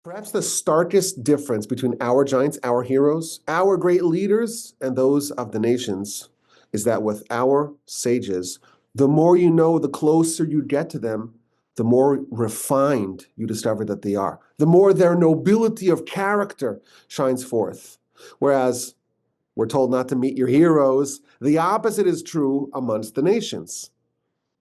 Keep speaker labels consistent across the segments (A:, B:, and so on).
A: Perhaps the starkest difference between our giants, our heroes, our great leaders, and those of the nations is that with our sages, the more you know, the closer you get to them, the more refined you discover that they are, the more their nobility of character shines forth. Whereas we're told not to meet your heroes, the opposite is true amongst the nations.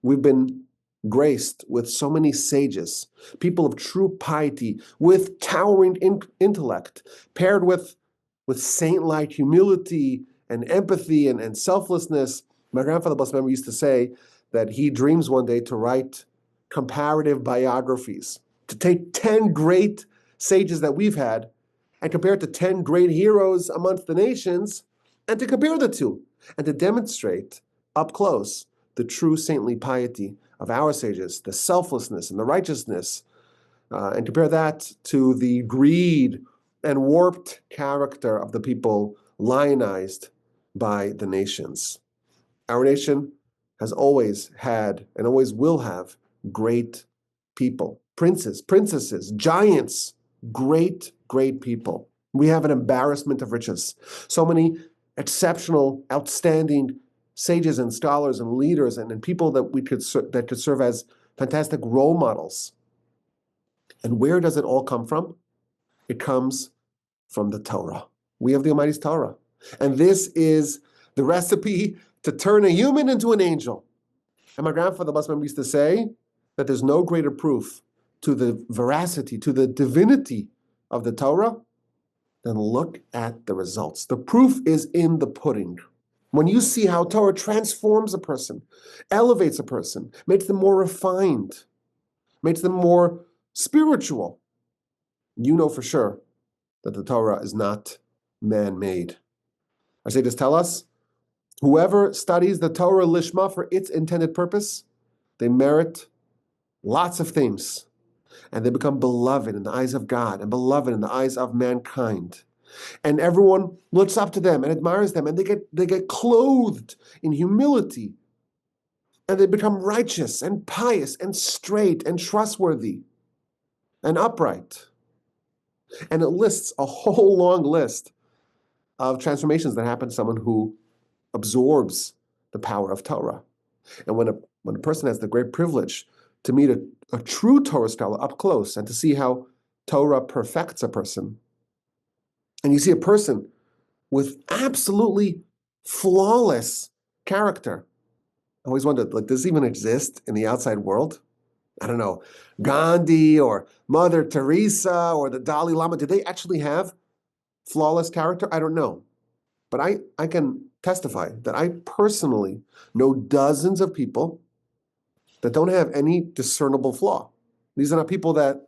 A: We've been graced with so many sages, people of true piety, with towering intellect, paired with saint-like humility and empathy and selflessness. My grandfather, blessed memory, used to say that he dreams one day to write comparative biographies, to take 10 great sages that we've had and compare it to 10 great heroes amongst the nations, and to compare the two, and to demonstrate up close the true saintly piety of our sages, the selflessness and the righteousness, and compare that to the greed and warped character of the people lionized by the nations. Our nation has always had and always will have great people, princes, princesses, giants, great, great people. We have an embarrassment of riches. So many exceptional, outstanding sages and scholars and leaders and people that could serve as fantastic role models. And where does it all come from? It comes from the Torah. We have the Almighty's Torah. And this is the recipe to turn a human into an angel. And my grandfather, blessed memory, used to say that there's no greater proof to the veracity, to the divinity of the Torah than look at the results. The proof is in the pudding. When you see how Torah transforms a person, elevates a person, makes them more refined, makes them more spiritual, you know for sure that the Torah is not man-made. Our sages tell us, whoever studies the Torah lishma for its intended purpose, they merit lots of things, and they become beloved in the eyes of God and beloved in the eyes of mankind. And everyone looks up to them and admires them, and they get clothed in humility, and they become righteous and pious and straight and trustworthy and upright. And it lists a whole long list of transformations that happen to someone who absorbs the power of Torah. And when a person has the great privilege to meet a true Torah scholar up close and to see how Torah perfects a person, and you see a person with absolutely flawless character, I always wondered, like, does this even exist in the outside world? I don't know, Gandhi or Mother Teresa or the Dalai Lama, do they actually have flawless character? I don't know. But I can testify that I personally know dozens of people that don't have any discernible flaw. These are not people that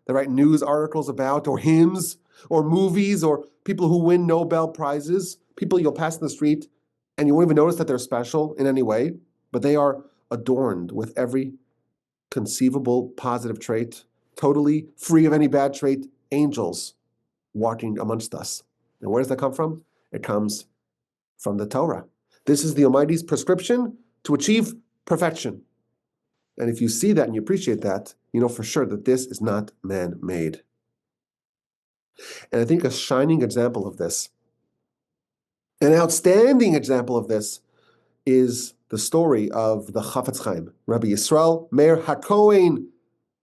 A: write news articles about, or hymns, or movies, or people who win Nobel Prizes, people you'll pass in the street and you won't even notice that they're special in any way, but they are adorned with every conceivable positive trait, totally free of any bad trait, angels walking amongst us. And where does that come from? It comes from the Torah. This is the Almighty's prescription to achieve perfection. And if you see that and you appreciate that, you know for sure that this is not man-made. And I think a shining example of this, an outstanding example of this, is the story of the Chafetz Chaim, Rabbi Yisrael Meir HaKohen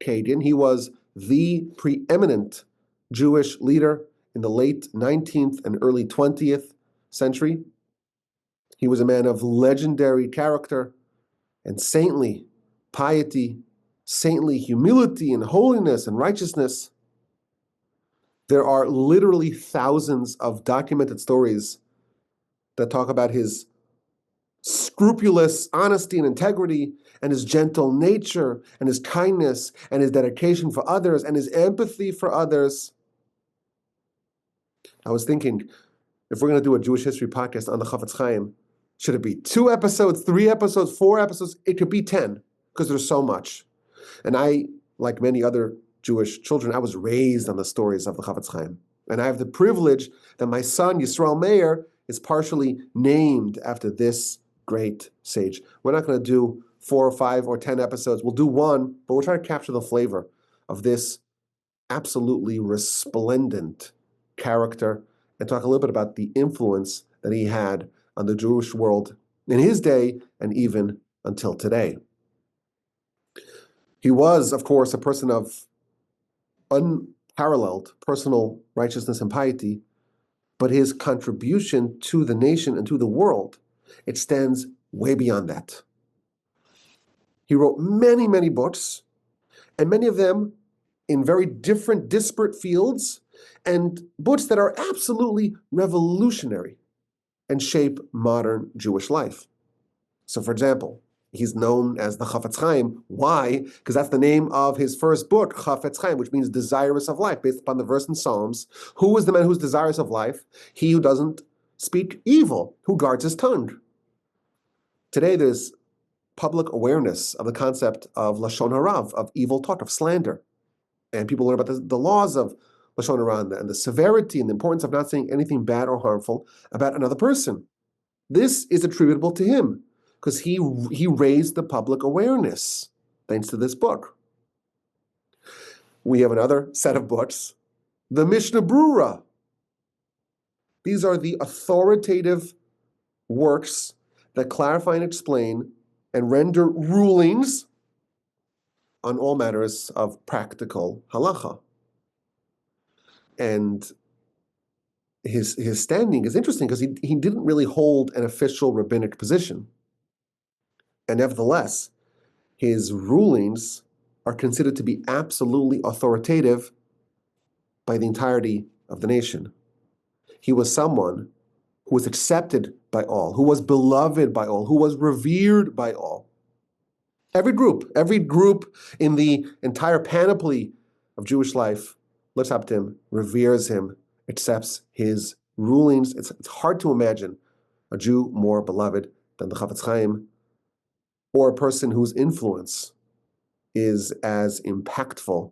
A: Kagan. He was the preeminent Jewish leader in the late 19th and early 20th century. He was a man of legendary character and saintly piety, saintly humility and holiness and righteousness. There are literally thousands of documented stories that talk about his scrupulous honesty and integrity, and his gentle nature, and his kindness, and his dedication for others, and his empathy for others. I was thinking, if we're going to do a Jewish history podcast on the Chafetz Chaim, should it be 2 episodes, 3 episodes, 4 episodes? It could be 10, because there's so much. And I, like many other Jewish children, I was raised on the stories of the Chafetz Chaim. And I have the privilege that my son, Yisrael Meir, is partially named after this great sage. We're not going to do 4 or 5 or 10 episodes. We'll do 1, but we'll try to capture the flavor of this absolutely resplendent character and talk a little bit about the influence that he had on the Jewish world in his day and even until today. He was, of course, a person of unparalleled personal righteousness and piety, but his contribution to the nation and to the world extends way beyond that. He wrote many, many books, and many of them in very different, disparate fields, and books that are absolutely revolutionary and shape modern Jewish life. So, for example, he's known as the Chafetz Chaim. Why? Because that's the name of his first book, Chafetz Chaim, which means desirous of life, based upon the verse in Psalms. Who is the man who's desirous of life? He who doesn't speak evil, who guards his tongue. Today, there's public awareness of the concept of Lashon Harav, of evil talk, of slander. And people learn about the laws of Lashon Hara and the severity and the importance of not saying anything bad or harmful about another person. This is attributable to him because he raised the public awareness thanks to this book. We have another set of books, the Mishnah Brura. These are the authoritative works that clarify and explain and render rulings on all matters of practical halacha. And his standing is interesting because he didn't really hold an official rabbinic position. And nevertheless, his rulings are considered to be absolutely authoritative by the entirety of the nation. He was someone who was accepted by all, who was beloved by all, who was revered by all. Every group in the entire panoply of Jewish life looks up to him, reveres him, accepts his rulings. It's hard to imagine a Jew more beloved than the Chafetz Chaim, or a person whose influence is as impactful.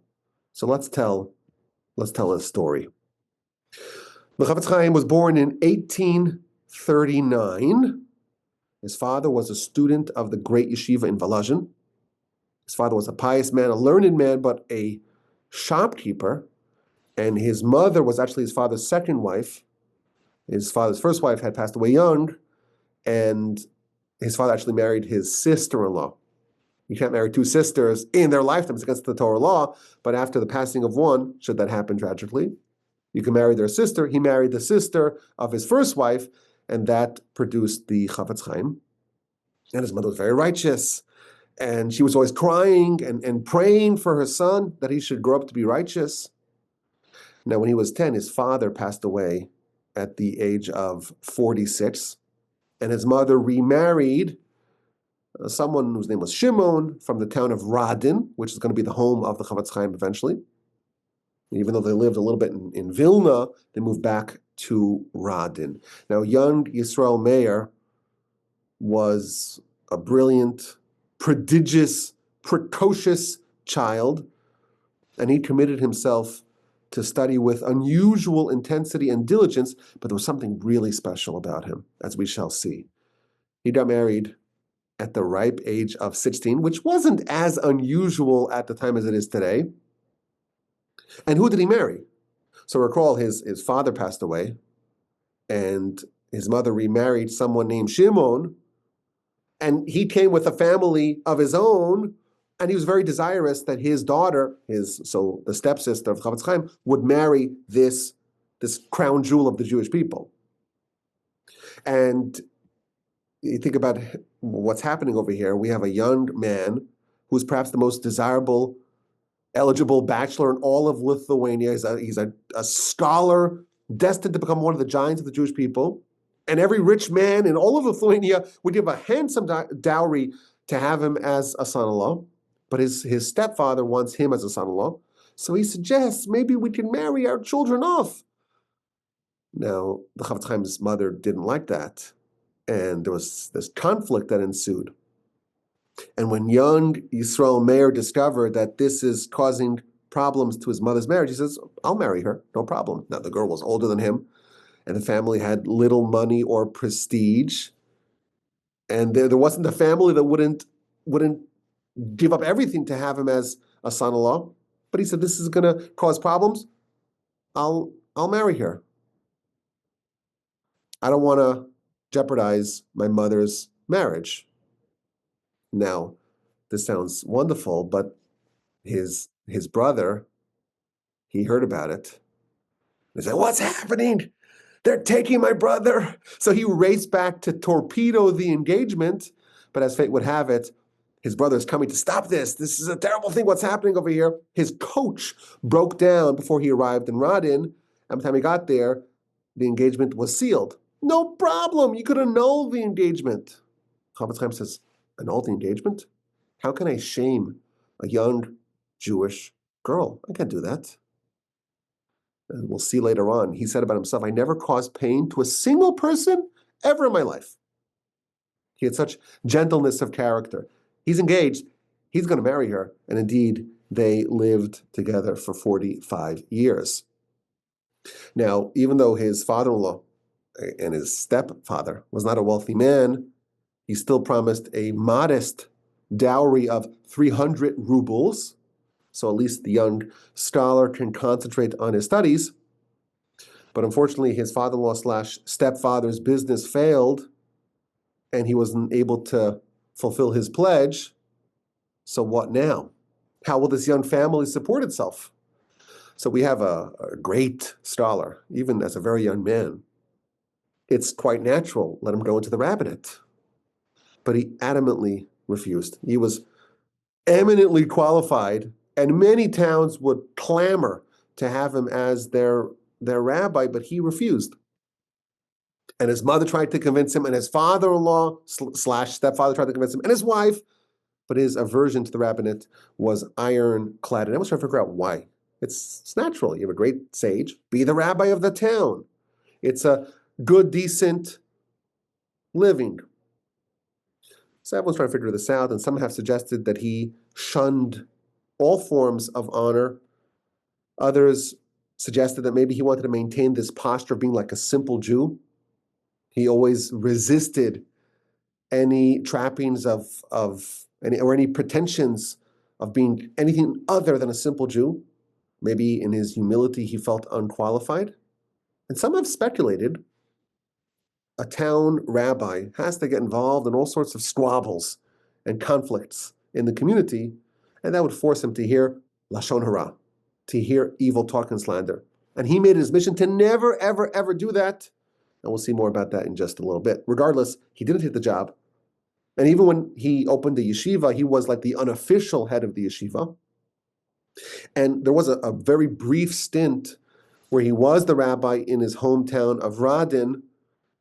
A: So let's tell a story. The Chafetz Chaim was born in 1839. His father was a student of the great yeshiva in Volozhin. His father was a pious man, a learned man, but a shopkeeper. And his mother was actually his father's second wife. His father's first wife had passed away young, and his father actually married his sister-in-law. You can't marry two sisters in their lifetime. It's against the Torah law. But after the passing of one, should that happen tragically, you can marry their sister. He married the sister of his first wife, and that produced the Chafetz Chaim. And his mother was very righteous. And she was always crying and praying for her son that he should grow up to be righteous. Now, when he was 10, his father passed away at the age of 46. And his mother remarried someone whose name was Shimon from the town of Radin, which is going to be the home of the Chafetz Chaim eventually. Even though they lived a little bit in Vilna, they moved back to Radin. Now, young Yisrael Meir was a brilliant, prodigious, precocious child, and he committed himself to study with unusual intensity and diligence, but there was something really special about him, as we shall see. He got married at the ripe age of 16, which wasn't as unusual at the time as it is today. And who did he marry? So recall his father passed away, and his mother remarried someone named Shimon, and he came with a family of his own, and he was very desirous that his daughter, the stepsister of Chafetz Chaim, would marry this crown jewel of the Jewish people. And you think about what's happening over here. We have a young man who's perhaps the most desirable, eligible bachelor in all of Lithuania. He's a scholar destined to become one of the giants of the Jewish people. And every rich man in all of Lithuania would give a handsome dowry to have him as a son-in-law. But his stepfather wants him as a son-in-law. So he suggests maybe we can marry our children off. Now, the Chafetz Chaim's mother didn't like that. And there was this conflict that ensued. And when young Yisrael Meir discovered that this is causing problems to his mother's marriage, he says, I'll marry her, no problem. Now, the girl was older than him, and the family had little money or prestige. And there wasn't a family that wouldn't give up everything to have him as a son-in-law. But he said, this is going to cause problems. I'll marry her. I don't want to jeopardize my mother's marriage. Now, this sounds wonderful, but his brother, he heard about it. He said, what's happening? They're taking my brother. So he raced back to torpedo the engagement. But as fate would have it, his brother is coming to stop this. This is a terrible thing. What's happening over here? His coach broke down before he arrived in Radin. And by the time he got there, the engagement was sealed. No problem. You could annul the engagement. Chafetz Chaim says, annul the engagement? How can I shame a young Jewish girl? I can't do that. And we'll see later on, he said about himself, I never caused pain to a single person ever in my life. He had such gentleness of character. He's engaged. He's going to marry her. And indeed, they lived together for 45 years. Now, even though his father-in-law and his stepfather was not a wealthy man, he still promised a modest dowry of 300 rubles. So at least the young scholar can concentrate on his studies. But unfortunately, his father-in-law / stepfather's business failed, and he wasn't able to fulfill his pledge. So what now? How will this young family support itself? So we have a great scholar, even as a very young man. It's quite natural. Let him go into the rabbinate. But he adamantly refused. He was eminently qualified, and many towns would clamor to have him as their rabbi, but he refused. And his mother tried to convince him, and his father-in-law / stepfather tried to convince him, and his wife, but his aversion to the rabbinate was ironclad. And I was trying to figure out why. It's natural. You have a great sage, be the rabbi of the town. It's a good, decent living. So everyone's trying to figure this out, and some have suggested that he shunned all forms of honor. Others suggested that maybe he wanted to maintain this posture of being like a simple Jew. He always resisted any trappings of any pretensions of being anything other than a simple Jew. Maybe in his humility he felt unqualified. And some have speculated a town rabbi has to get involved in all sorts of squabbles and conflicts in the community, and that would force him to hear lashon hara, to hear evil talk and slander. And he made it his mission to never, ever, ever do that. And we'll see more about that in just a little bit. Regardless, he didn't hit the job. And even when he opened the yeshiva, he was like the unofficial head of the yeshiva. And there was a very brief stint where he was the rabbi in his hometown of Radin,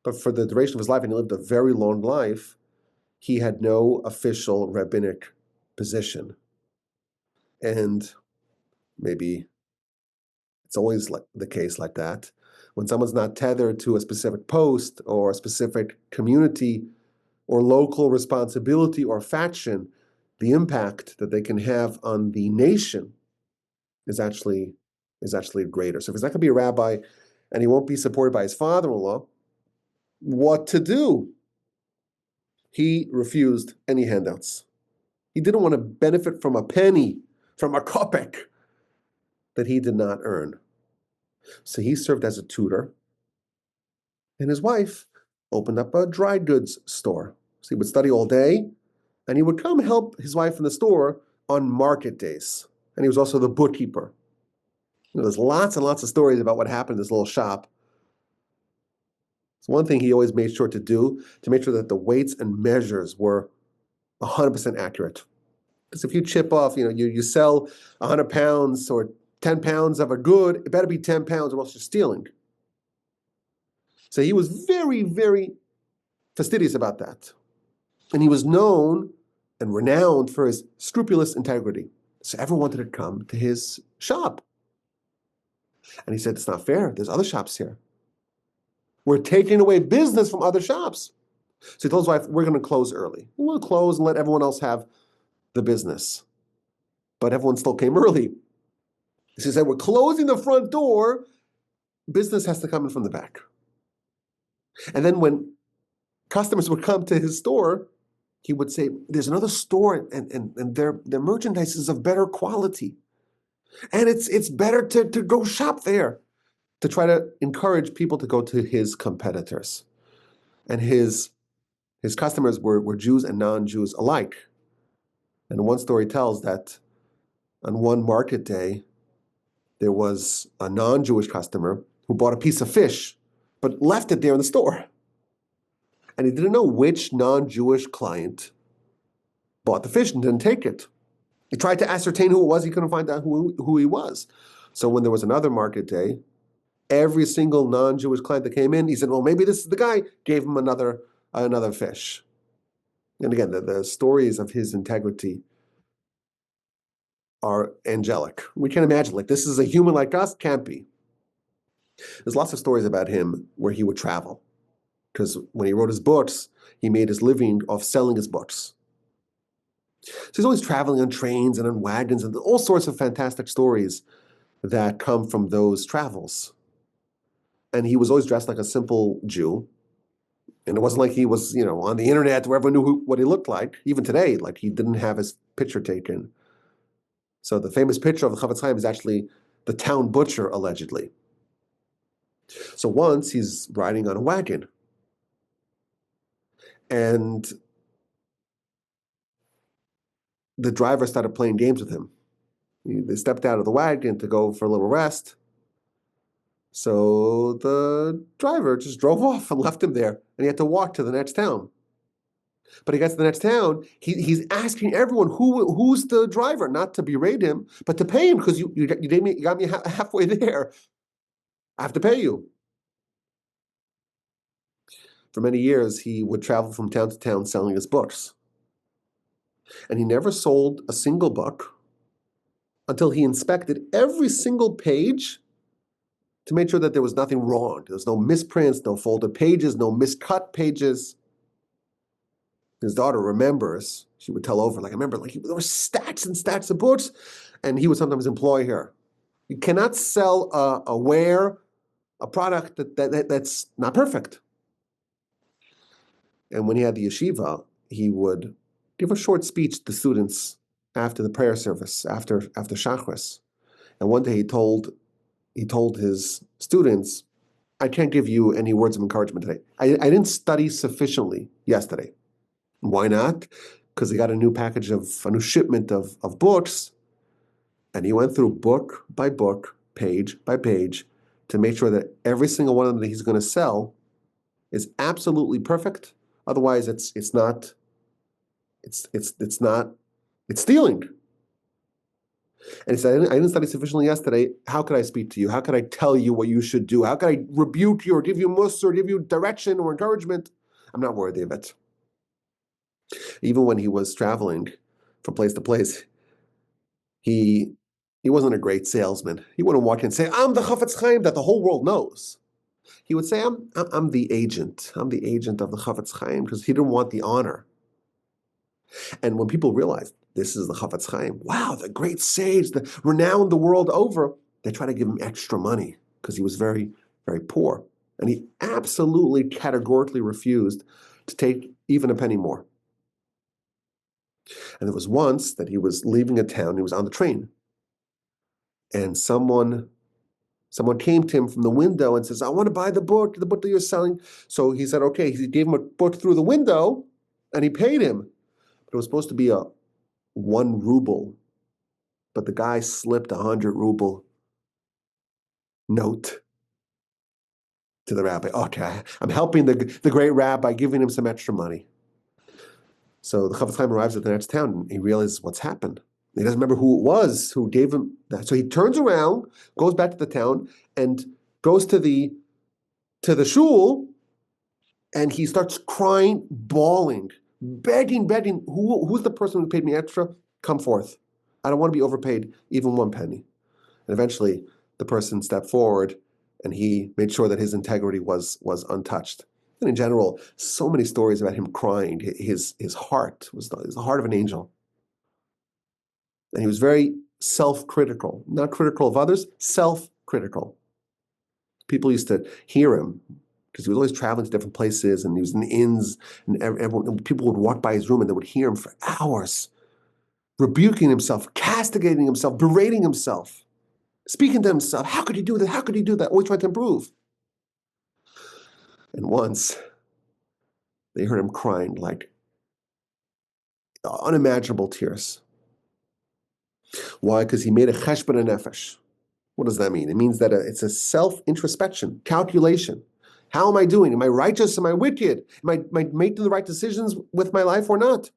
A: but for the duration of his life, and he lived a very long life, he had no official rabbinic position. And maybe it's always like the case like that. When someone's not tethered to a specific post or a specific community or local responsibility or faction, the impact that they can have on the nation is actually greater. So if he's not going to be a rabbi and he won't be supported by his father-in-law, what to do? He refused any handouts. He didn't want to benefit from a penny, from a kopek that he did not earn. So he served as a tutor, and his wife opened up a dry goods store. So he would study all day, and he would come help his wife in the store on market days. And he was also the bookkeeper. There's lots and lots of stories about what happened in this little shop. So one thing he always made sure to do, to make sure that the weights and measures were 100% accurate. Because if you chip off, you sell 100 pounds or 10 pounds of a good, it better be 10 pounds or else you're stealing. So he was very, very fastidious about that. And he was known and renowned for his scrupulous integrity. So everyone wanted to come to his shop. And he said, it's not fair. There's other shops here. We're taking away business from other shops. So he told his wife, we're going to close early. We'll close and let everyone else have the business. But everyone still came early. So he said, we're closing the front door. Business has to come in from the back. And then when customers would come to his store, he would say, there's another store and their merchandise is of better quality. And it's better to go shop there, to try to encourage people to go to his competitors. And his customers were Jews and non-Jews alike. And one story tells that on one market day, there was a non-Jewish customer who bought a piece of fish, but left it there in the store. And he didn't know which non-Jewish client bought the fish and didn't take it. He tried to ascertain who it was. He couldn't find out who he was. So when there was another market day, every single non-Jewish client that came in, he said, well, maybe this is the guy, gave him another fish. And again, the stories of his integrity are angelic. We can imagine, like, this is a human like us? Can't be. There's lots of stories about him where he would travel, because when he wrote his books, he made his living off selling his books. So he's always traveling on trains and on wagons and all sorts of fantastic stories that come from those travels. And he was always dressed like a simple Jew. And it wasn't like he was, on the internet where everyone knew what he looked like. Even today, like, he didn't have his picture taken. So the famous picture of the Chafetz Chaim is actually the town butcher, allegedly. So once he's riding on a wagon, and the driver started playing games with him. They stepped out of the wagon to go for a little rest. So the driver just drove off and left him there, and he had to walk to the next town. But he gets to the next town, he's asking everyone who's the driver, not to berate him, but to pay him, because you got me halfway there. I have to pay you. For many years, he would travel from town to town selling his books. And he never sold a single book until he inspected every single page to make sure that there was nothing wrong. There was no misprints, no folded pages, no miscut pages. His daughter remembers, she would tell over, like, I remember, like, there were stacks and stacks of books, and he would sometimes employ her. You cannot sell a product that's not perfect. And when he had the yeshiva, he would give a short speech to the students after the prayer service, after Shachris. And one day he told his students, I can't give you any words of encouragement today. I didn't study sufficiently yesterday. Why not? Because he got a new shipment of books, and he went through book by book, page by page, to make sure that every single one of them that he's going to sell is absolutely perfect. Otherwise, it's stealing. And he said, I didn't study sufficiently yesterday. How could I speak to you? How could I tell you what you should do? How could I rebuke you or give you mussar or give you direction or encouragement? I'm not worthy of it. Even when he was traveling from place to place, he wasn't a great salesman. He wouldn't walk in and say, I'm the Chafetz Chaim that the whole world knows. He would say, I'm the agent. I'm the agent of the Chafetz Chaim, because he didn't want the honor. And when people realized this is the Chafetz Chaim, wow, the great sage, the renowned the world over, they try to give him extra money because he was very, very poor. And he absolutely categorically refused to take even a penny more. And there was once that he was leaving a town, he was on the train, and someone came to him from the window and says, I want to buy the book that you're selling. So he said, okay. He gave him a book through the window, and he paid him. But it was supposed to be a 1 ruble, but the guy slipped 100 ruble note to the rabbi. Okay, I'm helping the great rabbi, giving him some extra money. So the Chafetz Chaim arrives at the next town, and he realizes what's happened. He doesn't remember who it was who gave him that. So he turns around, goes back to the town, and goes to the shul, and he starts crying, bawling, begging. Who's the person who paid me extra? Come forth. I don't want to be overpaid even 1 penny. And eventually, the person stepped forward, and he made sure that his integrity was untouched. And in general, so many stories about him crying. His heart was the heart of an angel. And he was very self-critical, not critical of others, self-critical. People used to hear him because he was always traveling to different places, and he was in inns, and people would walk by his room and they would hear him for hours. rebuking himself, castigating himself, berating himself, speaking to himself. How could you do that? How could you do that? Always trying to improve. And once they heard him crying like unimaginable tears. Why? Because he made a cheshbon nefesh. What does that mean? It means that it's a self-introspection, calculation. How am I doing? Am I righteous? Am I wicked? Am I making the right decisions with my life or not?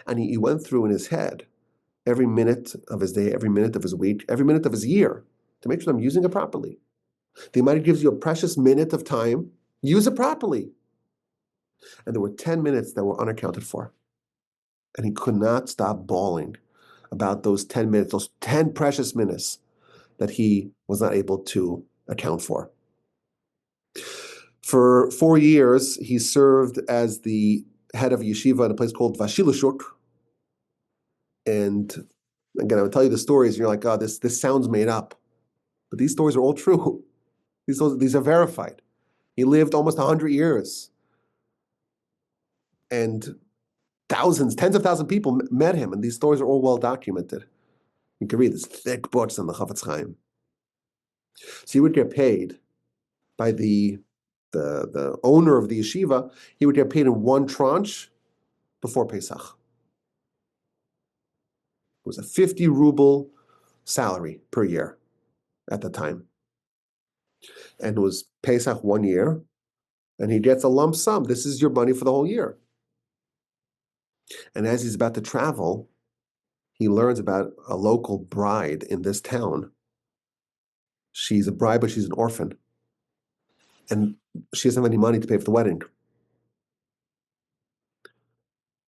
A: And he went through in his head every minute of his day, every minute of his week, every minute of his year to make sure I'm using it properly. The Almighty gives you a precious minute of time, use it properly. And there were 10 minutes that were unaccounted for. And he could not stop bawling about those 10 minutes, those 10 precious minutes that he was not able to account for. For 4 years, he served as the head of a yeshiva in a place called Vashilushuk. And again, I would tell you the stories, and you're like, oh, this sounds made up. But these stories are all true. These are verified. He lived almost 100 years. And thousands, tens of thousands of people met him, and these stories are all well documented. You can read this thick books on the Chafetz Chaim. So he would get paid by the owner of the yeshiva. He would get paid in one tranche before Pesach. It was a 50 ruble salary per year at the time. And it was Pesach 1 year, and he gets a lump sum. This is your money for the whole year. And as he's about to travel, he learns about a local bride in this town. She's a bride, but she's an orphan. And she doesn't have any money to pay for the wedding.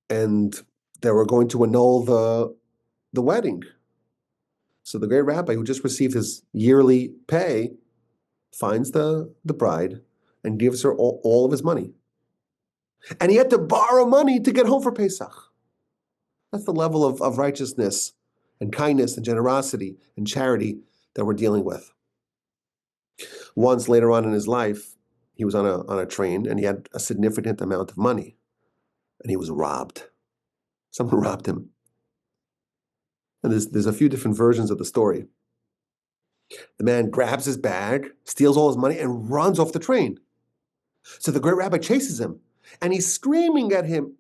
A: And they were going to annul the wedding. So the great rabbi who just received his yearly pay finds the bride and gives her all of his money. And he had to borrow money to get home for Pesach. That's the level of righteousness and kindness and generosity and charity that we're dealing with. Once later on in his life, he was on a train and he had a significant amount of money and he was robbed. Someone robbed him. And there's a few different versions of the story. The man grabs his bag, steals all his money, and runs off the train. So the great rabbi chases him, and he's screaming at him,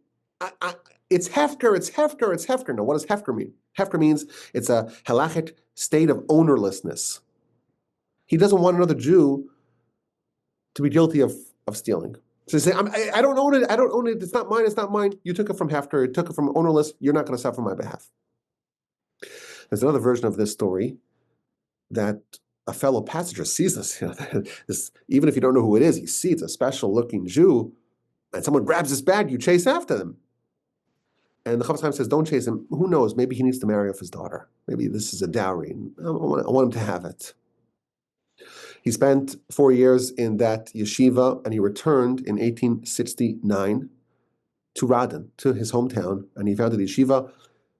A: it's hefker, it's hefker, it's hefker. Now, what does hefker mean? Hefker means it's a halachic state of ownerlessness. He doesn't want another Jew to be guilty of stealing. So they say, I don't own it, I don't own it, it's not mine, you took it from hefker, you took it from ownerless, you're not going to suffer on my behalf. There's another version of this story that a fellow passenger sees this, this, even if you don't know who it is, he sees a special looking Jew, and someone grabs his bag, you chase after them. And the Chafetz Chaim says, don't chase him. Who knows? Maybe he needs to marry off his daughter. Maybe this is a dowry. I want him to have it. He spent 4 years in that yeshiva, and he returned in 1869 to Radin, to his hometown, and he founded the yeshiva,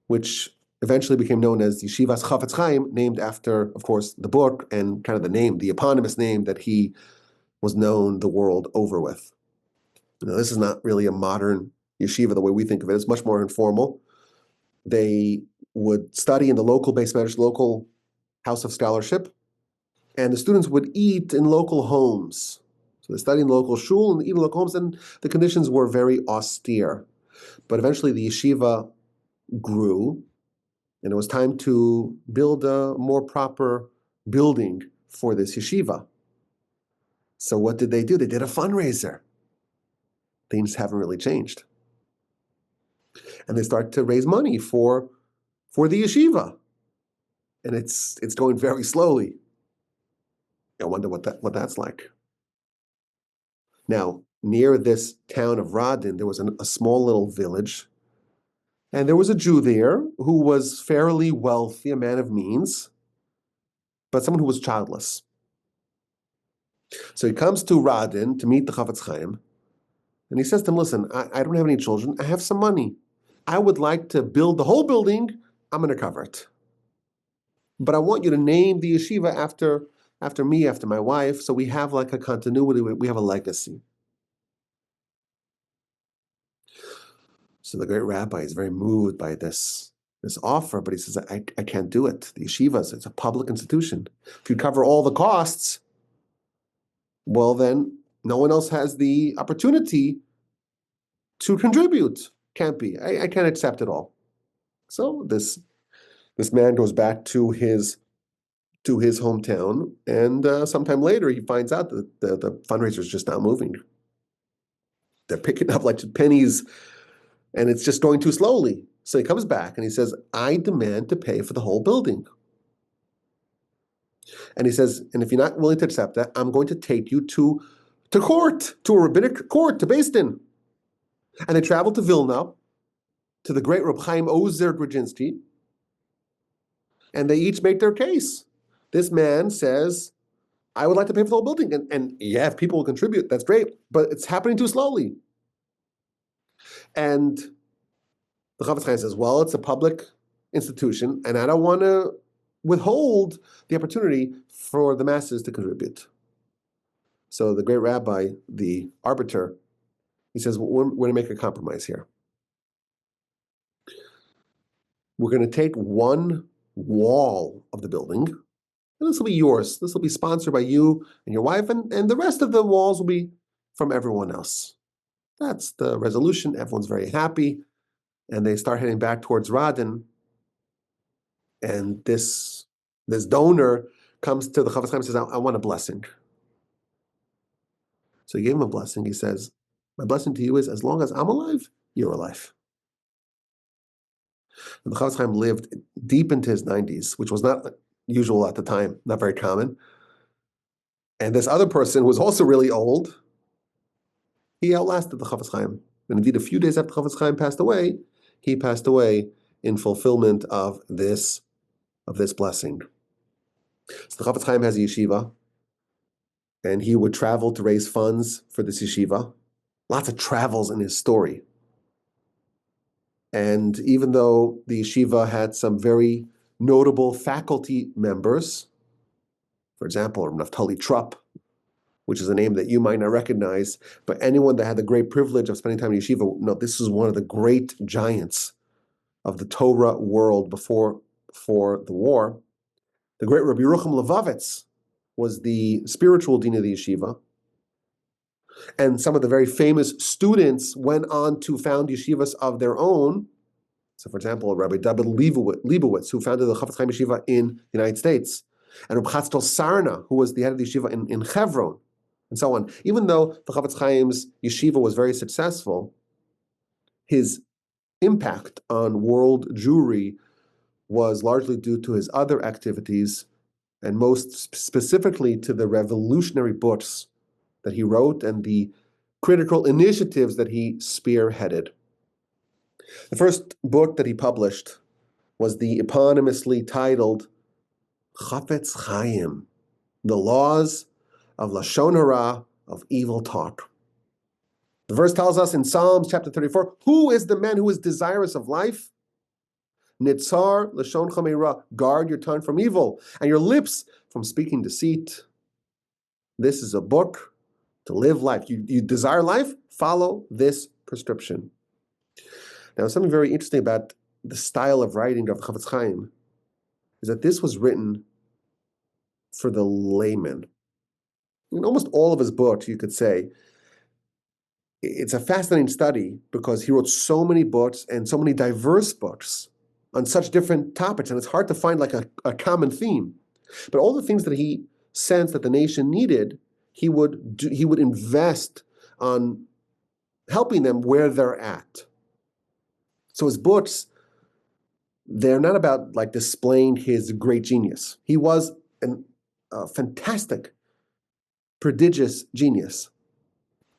A: which eventually became known as Yeshivas Chafetz Chaim, named after, of course, the book and kind of the name, the eponymous name that he was known the world over with. Now, this is not really a modern yeshiva the way we think of it. It's much more informal. They would study in the local base medrash, local house of scholarship, and the students would eat in local homes. So they studied in local shul and eat in local homes, and the conditions were very austere. But eventually the yeshiva grew, and it was time to build a more proper building for this yeshiva. So what did they do? They did a fundraiser. Things haven't really changed. And they start to raise money for the yeshiva. And it's going very slowly. I wonder what that's like. Now, near this town of Radin, there was a small little village. And there was a Jew there who was fairly wealthy, a man of means, but someone who was childless. So he comes to Radin to meet the Chafetz Chaim, and he says to him, listen, I don't have any children, I have some money. I would like to build the whole building, I'm going to cover it. But I want you to name the yeshiva after me, after my wife, so we have like a continuity, we have a legacy. So the great rabbi is very moved by this this offer, but he says, I can't do it. The yeshivas, it's a public institution. If you cover all the costs, well, then no one else has the opportunity to contribute. Can't be. I can't accept it all. So this man goes back to his hometown, and sometime later he finds out that the fundraiser is just not moving. They're picking up like pennies, and it's just going too slowly. So he comes back and he says, I demand to pay for the whole building. And he says, and if you're not willing to accept that, I'm going to take you to court, to a rabbinic court, to Beis Din. And they travel to Vilna, to the great Reb Chaim Ozer Grodzinski, and they each make their case. This man says, I would like to pay for the whole building. And yeah, if people will contribute, that's great, but it's happening too slowly. And the Chafetz Chaim says, well, it's a public institution, and I don't want to withhold the opportunity for the masses to contribute. So the great rabbi, the arbiter, he says, we're going to make a compromise here. We're going to take one wall of the building, and this will be yours. This will be sponsored by you and your wife, and the rest of the walls will be from everyone else. That's the resolution. Everyone's very happy, and they start heading back towards Radin. And this donor comes to the Chafetz Chaim and says, I want a blessing. So he gave him a blessing. He says, my blessing to you is, as long as I'm alive, you're alive. And the Chafetz Chaim lived deep into his 90s, which was not usual at the time, not very common. And this other person, who was also really old, he outlasted the Chafetz Chaim. And indeed, a few days after Chafetz Chaim passed away, he passed away in fulfillment of this blessing. So the Chafetz Chaim has a yeshiva, and he would travel to raise funds for this yeshiva. Lots of travels in his story. And even though the yeshiva had some very notable faculty members, for example, Naftali Trupp, which is a name that you might not recognize, but anyone that had the great privilege of spending time in yeshiva, no, this is one of the great giants of the Torah world before the war. The great Rabbi Yerucham Levovitz was the spiritual dean of the yeshiva. And some of the very famous students went on to found yeshivas of their own. So, for example, Rabbi David Leibowitz, who founded the Chafetz Chaim Yeshiva in the United States, and Rabbi Chatzkel Sarna, who was the head of the yeshiva in Hebron, and so on. Even though the Chafetz Chaim's yeshiva was very successful, his impact on world Jewry was largely due to his other activities, and most specifically to the revolutionary books that he wrote and the critical initiatives that he spearheaded. The first book that he published was the eponymously titled Chafetz Chaim, The Laws of Lashon Hara, of Evil Talk. The verse tells us in Psalms chapter 34, who is the man who is desirous of life? Nitzar Lashon Chameira, guard your tongue from evil and your lips from speaking deceit. This is a book to live life. You desire life? Follow this prescription. Now, something very interesting about the style of writing of Chafetz Chaim is that this was written for the layman. In almost all of his books, you could say, it's a fascinating study because he wrote so many books and so many diverse books on such different topics, and it's hard to find like a common theme. But all the things that he sensed that the nation needed, he would invest on helping them where they're at. So his books, they're not about like displaying his great genius. He was a fantastic, prodigious genius.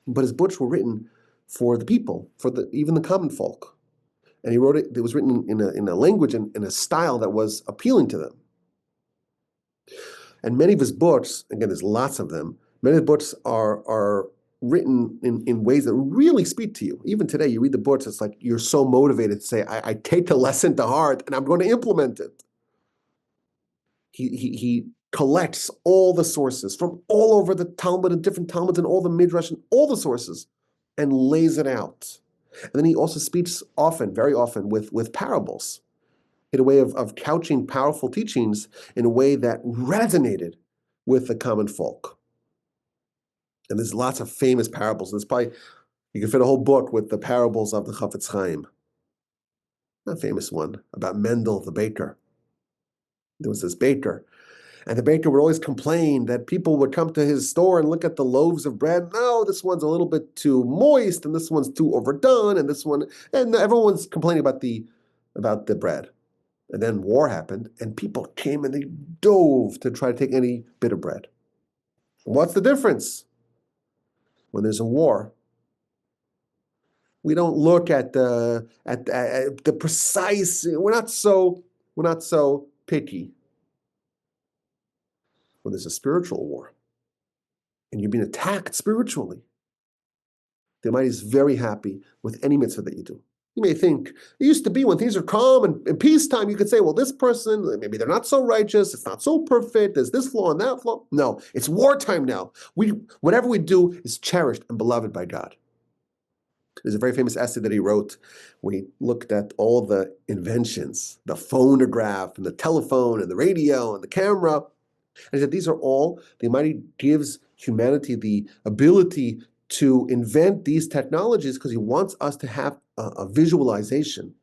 A: But his books were written for the people, for even the common folk. And he wrote it, it was written in a language and in a style that was appealing to them. And many of his books, again, there's lots of them, many of the books are written in ways that really speak to you. Even today, you read the books, it's like you're so motivated to say, I take the lesson to heart and I'm going to implement it. He collects all the sources from all over the Talmud and different Talmuds and all the Midrash and all the sources and lays it out. And then he also speaks often, very often, with parables. He had a way of couching powerful teachings in a way that resonated with the common folk. And there's lots of famous parables. There's probably, you can fit a whole book with the parables of the Chafetz Chaim. A famous one about Mendel the baker. There was this baker, and the baker would always complain that people would come to his store and look at the loaves of bread. No, this one's a little bit too moist, and this one's too overdone, and this one, and everyone's complaining about the bread. And then war happened, and people came and they dove to try to take any bit of bread. What's the difference? When there's a war, we don't look at the precise. We're not so picky. When there's a spiritual war, and you're being attacked spiritually, the Almighty is very happy with any mitzvah that you do. You may think, it used to be when things are calm and in peacetime, you could say, well, this person, maybe they're not so righteous, it's not so perfect, there's this flaw and that flaw. No, it's wartime now. Whatever we do is cherished and beloved by God. There's a very famous essay that he wrote where he looked at all the inventions, the phonograph and the telephone and the radio and the camera. And he said, these are all, the Almighty gives humanity the ability to invent these technologies because he wants us to have a visualization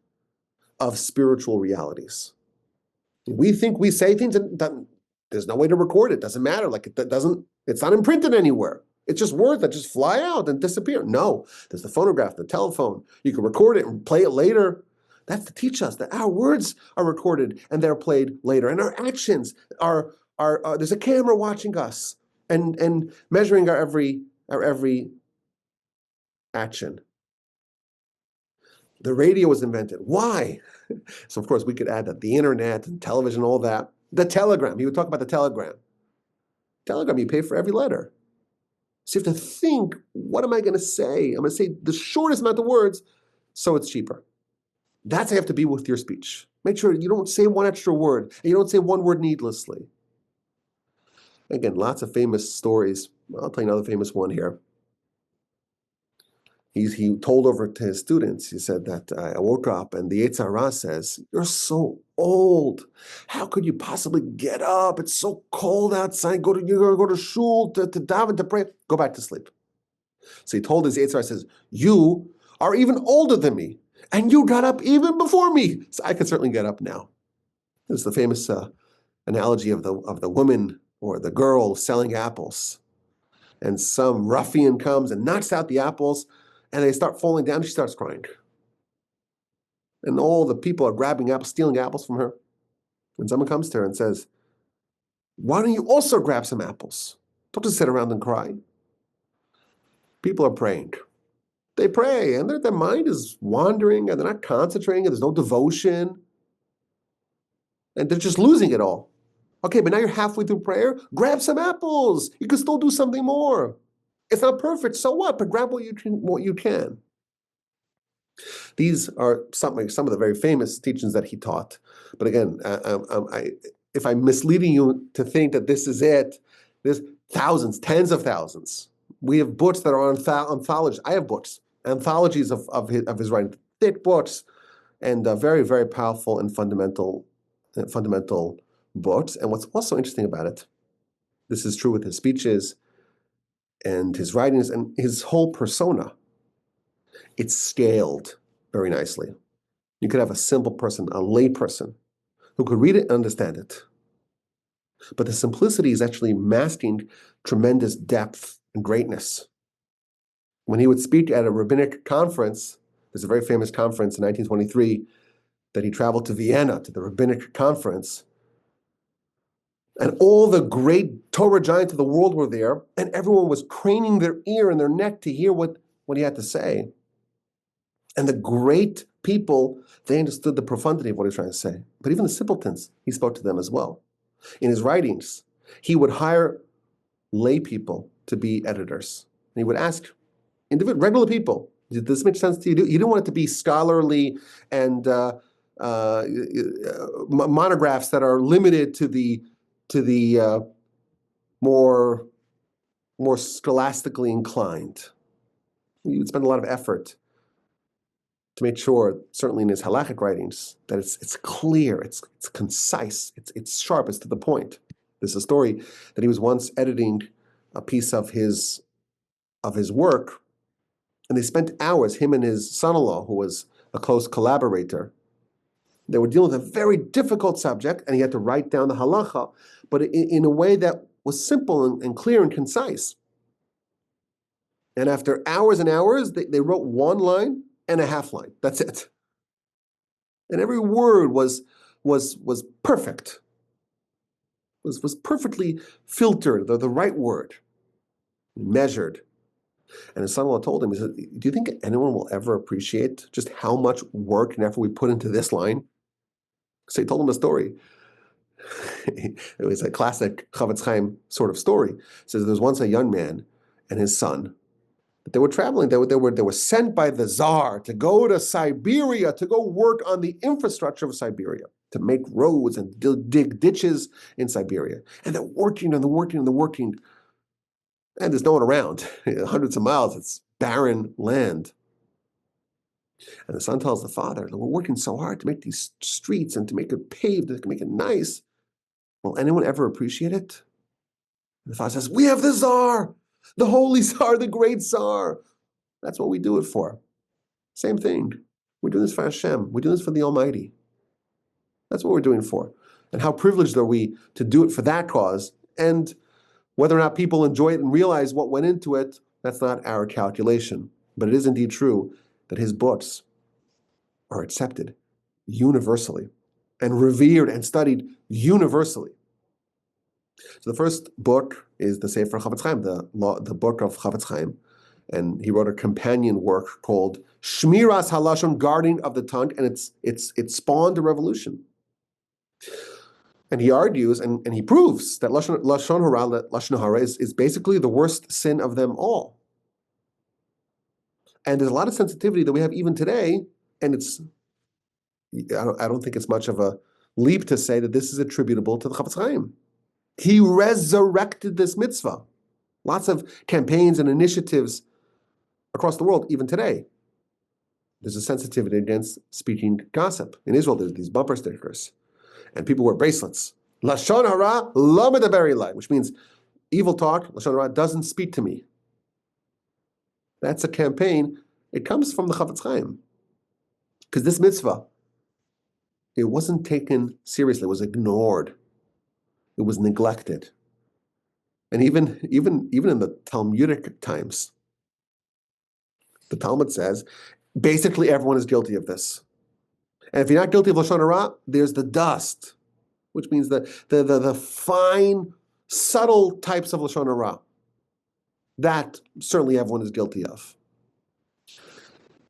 A: of spiritual realities. We think we say things and there's no way to record it. Doesn't matter. It's not imprinted anywhere. It's just words that just fly out and disappear. No, there's the phonograph, the telephone. You can record it and play it later. That's to teach us that our words are recorded and they're played later. And our actions are there's a camera watching us and measuring our every action. The radio was invented. Why? So, of course, we could add that the internet and television, all that. The telegram. He would talk about the telegram. Telegram, you pay for every letter. So you have to think, what am I going to say? I'm going to say the shortest amount of words, so it's cheaper. That's how you have to be with your speech. Make sure you don't say one extra word, and you don't say one word needlessly. Again, lots of famous stories. I'll tell you another famous one here. He told over to his students, he said that I woke up and the Yetzer Hara says, you're so old. How could you possibly get up? It's so cold outside. You're going to go to shul to daven, to pray. Go back to sleep. So he told his Yetzer Hara, says, you are even older than me, and you got up even before me. So I can certainly get up now. There's the famous analogy of the woman or the girl selling apples. And some ruffian comes and knocks out the apples, and they start falling down. She starts crying. And all the people are grabbing apples, stealing apples from her. And someone comes to her and says, why don't you also grab some apples? Don't just sit around and cry. People are praying. They pray, and their mind is wandering, and they're not concentrating, and there's no devotion. And they're just losing it all. Okay, but now you're halfway through prayer. Grab some apples. You can still do something more. It's not perfect, so what? But grab what you can. These are some of the very famous teachings that he taught. But again, if I'm misleading you to think that this is it, there's thousands, tens of thousands. We have books that are anthologies. I have books, anthologies of his writing, thick books, and very, very powerful and fundamental books. And what's also interesting about it, this is true with his speeches and his writings and his whole persona, it's scaled very nicely. You could have a simple person, a lay person, who could read it and understand it. But the simplicity is actually masking tremendous depth and greatness. When he would speak at a rabbinic conference, there's a very famous conference in 1923 that he traveled to Vienna, to the rabbinic conference, and all the great Torah giants of the world were there, and everyone was craning their ear and their neck to hear what he had to say. And the great people, they understood the profundity of what he was trying to say. But even the simpletons, he spoke to them as well. In his writings, he would hire lay people to be editors. And he would ask regular people, did this make sense to you? He didn't want it to be scholarly and monographs that are limited to the more scholastically inclined. You would spend a lot of effort to make sure, certainly in his halachic writings, that it's clear, it's concise, it's sharp, it's to the point. There's a story that he was once editing a piece of his work, and they spent hours, him and his son-in-law, who was a close collaborator. They were dealing with a very difficult subject, and he had to write down the halacha, but in a way that was simple and clear and concise. And after hours and hours, they wrote one line and a half line. That's it. And every word was perfect. Was perfectly filtered, the right word, measured. And his son-in-law told him, he said, do you think anyone will ever appreciate just how much work and effort we put into this line? So he told him a story. It was a classic Chafetz Chaim sort of story. It says there was once a young man and his son. They were traveling. They were sent by the Tsar to go to Siberia to go work on the infrastructure of Siberia, to make roads and dig ditches in Siberia. And they're working and they're working and they're working. And there's no one around. Hundreds of miles. It's barren land. And the son tells the father, we're working so hard to make these streets and to make it paved, to make it nice. Will anyone ever appreciate it? And the father says, we have the Tsar, the holy Tsar, the great Tsar. That's what we do it for. Same thing. We're doing this for Hashem. We're doing this for the Almighty. That's what we're doing for. And how privileged are we to do it for that cause? And whether or not people enjoy it and realize what went into it, that's not our calculation. But it is indeed true that his books are accepted universally and revered and studied universally. So the first book is the Sefer Chafetz Chaim, the book of Chafetz Chaim, and he wrote a companion work called Shmiras Halashon, guarding of the tongue, and it spawned a revolution. And he argues and he proves that Lashon Hara is basically the worst sin of them all. And there's a lot of sensitivity that we have even today, and I don't think it's much of a leap to say that this is attributable to the Chafetz Chaim. He resurrected this mitzvah. Lots of campaigns and initiatives across the world, even today. There's a sensitivity against speaking gossip. In Israel, there's these bumper stickers, and people wear bracelets. Lashon hara lo medaber elai, which means evil talk, Lashon hara, doesn't speak to me. That's a campaign. It comes from the Chafetz Chaim. Because this mitzvah, it wasn't taken seriously. It was ignored. It was neglected. And even in the Talmudic times, the Talmud says, basically everyone is guilty of this. And if you're not guilty of Lashon hara, there's the dust, which means the fine, subtle types of Lashon hara. That certainly everyone is guilty of.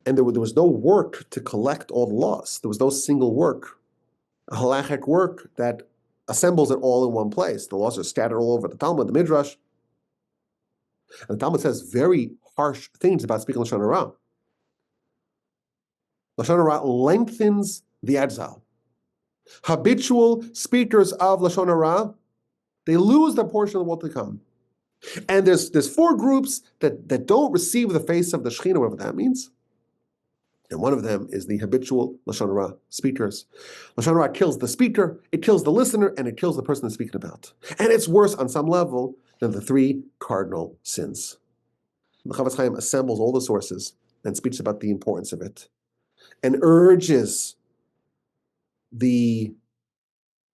A: And there was no work to collect all the laws. There was no single work, a halachic work that assembles it all in one place. The laws are scattered all over the Talmud, the Midrash. And the Talmud says very harsh things about speaking Lashon hara. Lashon hara lengthens the exile. Habitual speakers of Lashon hara, they lose their portion of the world to come. And there's four groups that don't receive the face of the Shekhinah, whatever that means. And one of them is the habitual Lashon hara speakers. Lashon hara kills the speaker, it kills the listener, and it kills the person that's speaking about. And it's worse on some level than the three cardinal sins. The Chafetz Chaim assembles all the sources and speaks about the importance of it and urges the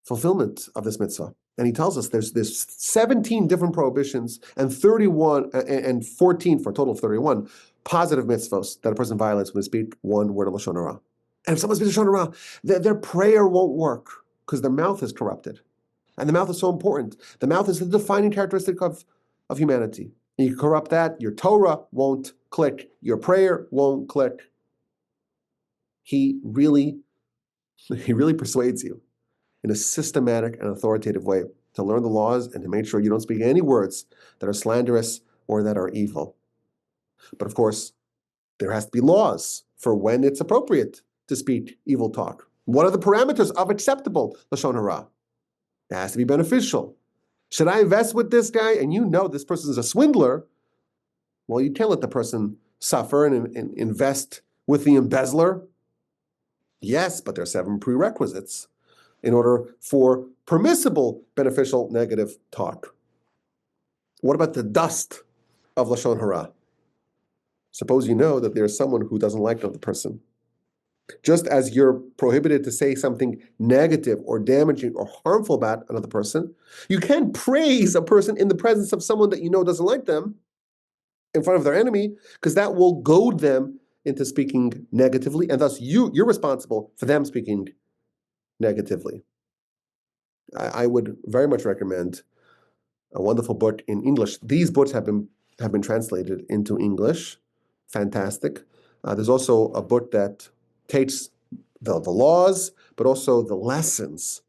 A: fulfillment of this mitzvah. And he tells us there's 17 different prohibitions and 31 and 14 for a total of 31 positive mitzvahs that a person violates when they speak one word of Lashon hara. And if someone speaks Lashon hara, their prayer won't work because their mouth is corrupted. And the mouth is so important. The mouth is the defining characteristic of humanity. And you corrupt that, your Torah won't click, your prayer won't click. He really persuades you in a systematic and authoritative way to learn the laws and to make sure you don't speak any words that are slanderous or that are evil. But of course, there has to be laws for when it's appropriate to speak evil talk. What are the parameters of acceptable Lashon hara? It has to be beneficial. Should I invest with this guy and you know this person is a swindler? Well, you can't let the person suffer and invest with the embezzler? Yes, but there are 7 prerequisites in order for permissible beneficial negative talk. What about the dust of Lashon Hara? Suppose you know that there's someone who doesn't like another person. Just as you're prohibited to say something negative or damaging or harmful about another person, you can't praise a person in the presence of someone that you know doesn't like them in front of their enemy, because that will goad them into speaking negatively, and thus you're responsible for them speaking negatively. I would very much recommend a wonderful book in English. These books have been translated into English. Fantastic. There's also a book that takes the laws, but also the lessons.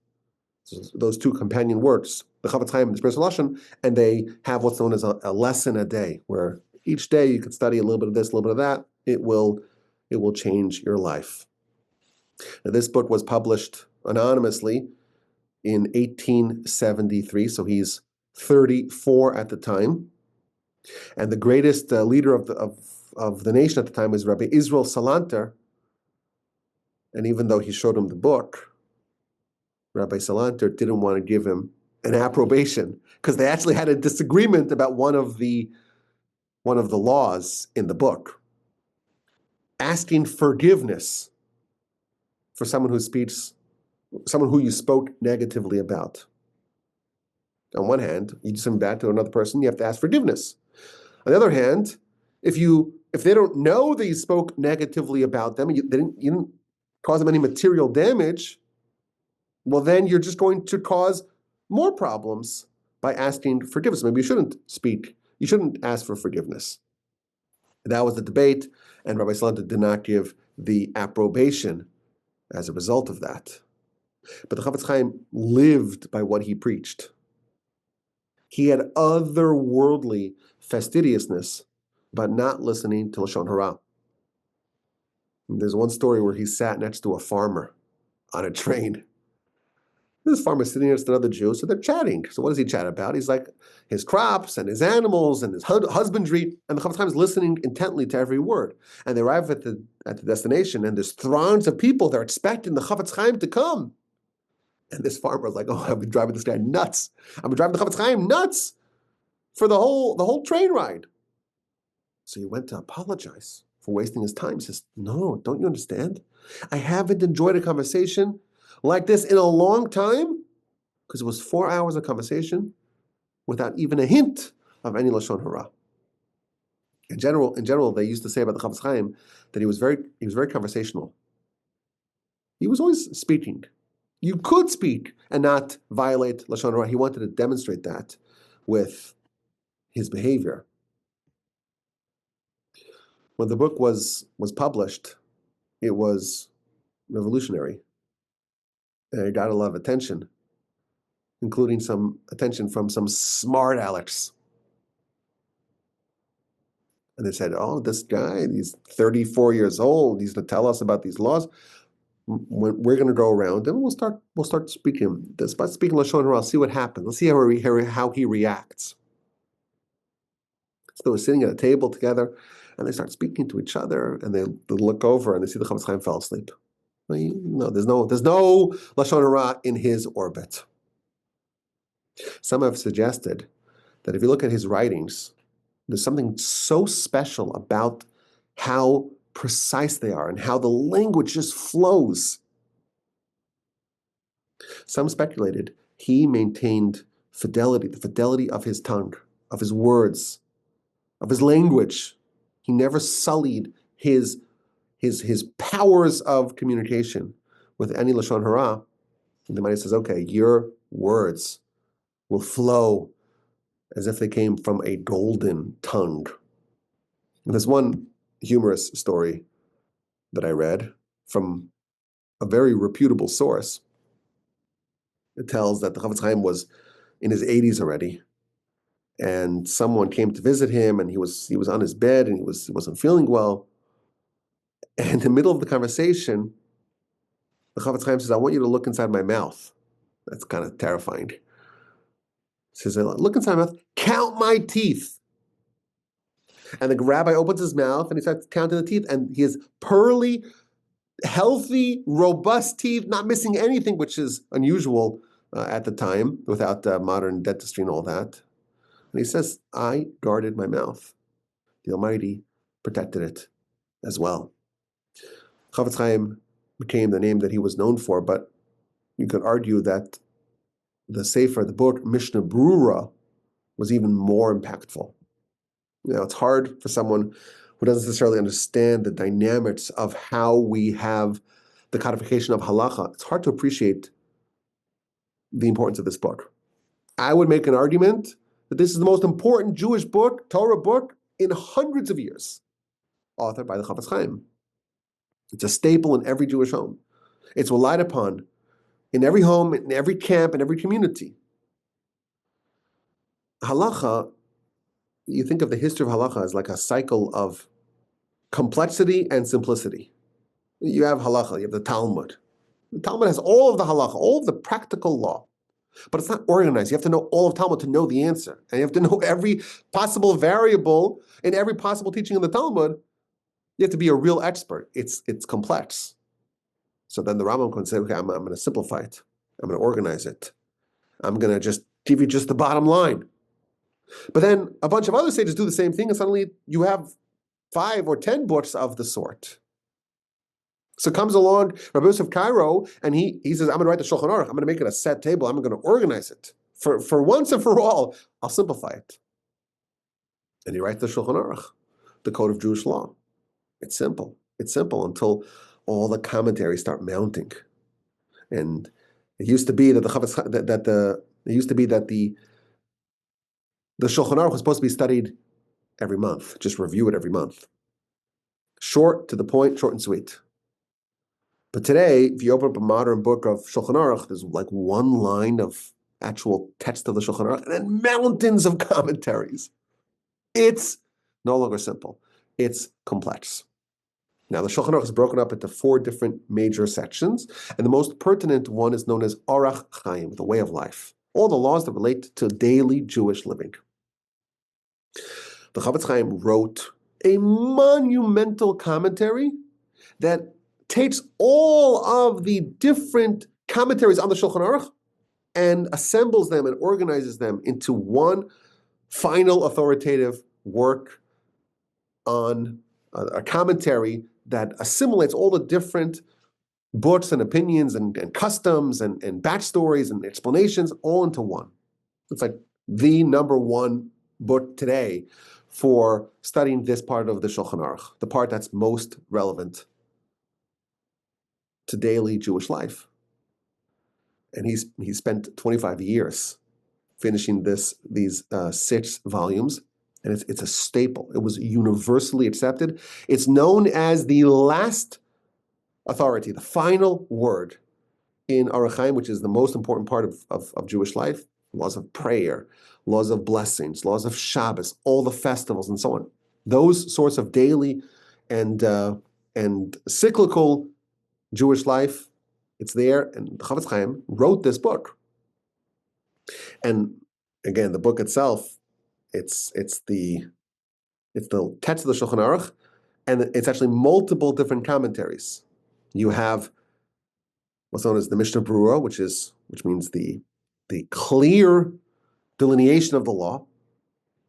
A: So those 2 companion works, the Chafetz Chaim and the Spiritual Lashon, and they have what's known as a lesson a day, where each day you could study a little bit of this, a little bit of that. It will change your life. Now, this book was published anonymously in 1873, so he's 34 at the time. And the greatest leader of the nation at the time was Rabbi Israel Salanter. And even though he showed him the book, Rabbi Salanter didn't want to give him an approbation, because they actually had a disagreement about one of the laws in the book. Asking forgiveness for someone who you spoke negatively about. On one hand, you do something bad to another person, you have to ask forgiveness. On the other hand, if they don't know that you spoke negatively about them, you didn't cause them any material damage, well, then you're just going to cause more problems by asking forgiveness. Maybe you shouldn't ask for forgiveness. That was the debate, and Rabbi Salanter did not give the approbation as a result of that. But the Chafetz Chaim lived by what he preached. He had otherworldly fastidiousness about not listening to Lashon Hara. And there's one story where he sat next to a farmer on a train. This farmer's sitting next to another Jew, so they're chatting. So what does he chat about? He's like his crops and his animals and his husbandry, and the Chafetz Chaim is listening intently to every word. And they arrive at the destination, and there's throngs of people. They're expecting the Chafetz Chaim to come. And this farmer is like, "Oh, I've been driving this guy nuts. I've been driving the Chafetz Chaim nuts for the whole train ride." So he went to apologize for wasting his time. He says, "No, don't you understand? I haven't enjoyed a conversation like this in a long time, because it was 4 hours of conversation without even a hint of any Lashon Hara." In general, they used to say about the Chafetz Chaim that he was very conversational. He was always speaking. You could speak and not violate Lashon Hara. He wanted to demonstrate that with his behavior. When the book was published, it was revolutionary. And it got a lot of attention, including some attention from some smart Alex. And they said, "Oh, this guy, he's 34 years old. He's going to tell us about these laws. We're going to go around and we'll start speaking this. But speaking Lashon Hara, see what happens. Let's see how he reacts." So they were sitting at a table together, and they start speaking to each other, and they look over and they see the Chafetz Chaim fell asleep. No, there's no Lashon Hara in his orbit. Some have suggested that if you look at his writings, there's something so special about how precise they are and how the language just flows. Some speculated he maintained fidelity, the fidelity of his tongue, of his words, of his language. He never sullied his powers of communication with any Lashon Hara. And the Maimonides says, okay, your words will flow as if they came from a golden tongue. And there's one humorous story that I read from a very reputable source. It tells that the Chafetz Chaim was in his 80s already, and someone came to visit him, and he was on his bed, and he wasn't feeling well. And in the middle of the conversation, the Chafetz Chaim says, "I want you to look inside my mouth." That's kind of terrifying. He says, "Look inside my mouth, count my teeth." And the rabbi opens his mouth and he starts counting the teeth, and he has pearly, healthy, robust teeth, not missing anything, which is unusual at the time without modern dentistry and all that. And he says, I guarded my mouth. The Almighty protected it as well. Chafetz Chaim became the name that he was known for, but you could argue that the Sefer, the book Mishnah Brura, was even more impactful. It's hard for someone who doesn't necessarily understand the dynamics of how we have the codification of halacha. It's hard to appreciate the importance of this book. I would make an argument that this is the most important Jewish book, Torah book, in hundreds of years, authored by the Chafetz Chaim. It's a staple in every Jewish home. It's relied upon in every home, in every camp, in every community. Halacha, you think of the history of halacha as like a cycle of complexity and simplicity. You have halacha, you have the Talmud. The Talmud has all of the halacha, all of the practical law, but it's not organized. You have to know all of Talmud to know the answer. And you have to know every possible variable in every possible teaching in the Talmud. You have to be a real expert. It's complex. So then the Rambam can say, okay, I'm going to simplify it. I'm going to organize it. I'm going to just give you just the bottom line. But then a bunch of other sages do the same thing, and suddenly you have 5 or 10 books of the sort. So comes along Rabbi Yosef Cairo, and he says, I'm going to write the Shulchan Aruch. I'm going to make it a set table. I'm going to organize it. For once and for all, I'll simplify it. And he writes the Shulchan Aruch, the code of Jewish law. It's simple. It's simple until all the commentaries start mounting. And it used to be that the Shulchan Aruch was supposed to be studied every month, just review it every month. Short, to the point, short and sweet. But today, if you open up a modern book of Shulchan Aruch, there's like one line of actual text of the Shulchan Aruch and then mountains of commentaries. It's no longer simple. It's complex. Now, the Shulchan Aruch is broken up into 4 different major sections, and the most pertinent one is known as Orach Chaim, the way of life. All the laws that relate to daily Jewish living. The Chafetz Chaim wrote a monumental commentary that takes all of the different commentaries on the Shulchan Aruch and assembles them and organizes them into one final authoritative work on a commentary that assimilates all the different books and opinions and customs and backstories and explanations all into one. It's like the number one book today for studying this part of the Shulchan Aruch, the part that's most relevant to daily Jewish life. And he spent 25 years finishing these 6 volumes, and it's a staple. It was universally accepted. It's known as the last authority, the final word in Orach Chaim, which is the most important part of Jewish life. Laws of prayer, laws of blessings, laws of Shabbos, all the festivals, and so on. Those sorts of daily and cyclical Jewish life, it's there, and the Chafetz Chaim wrote this book. And again, the book itself, it's the text of the Shulchan Aruch, and it's actually multiple different commentaries. You have what's known as the Mishnah Brura, which means the clear delineation of the law,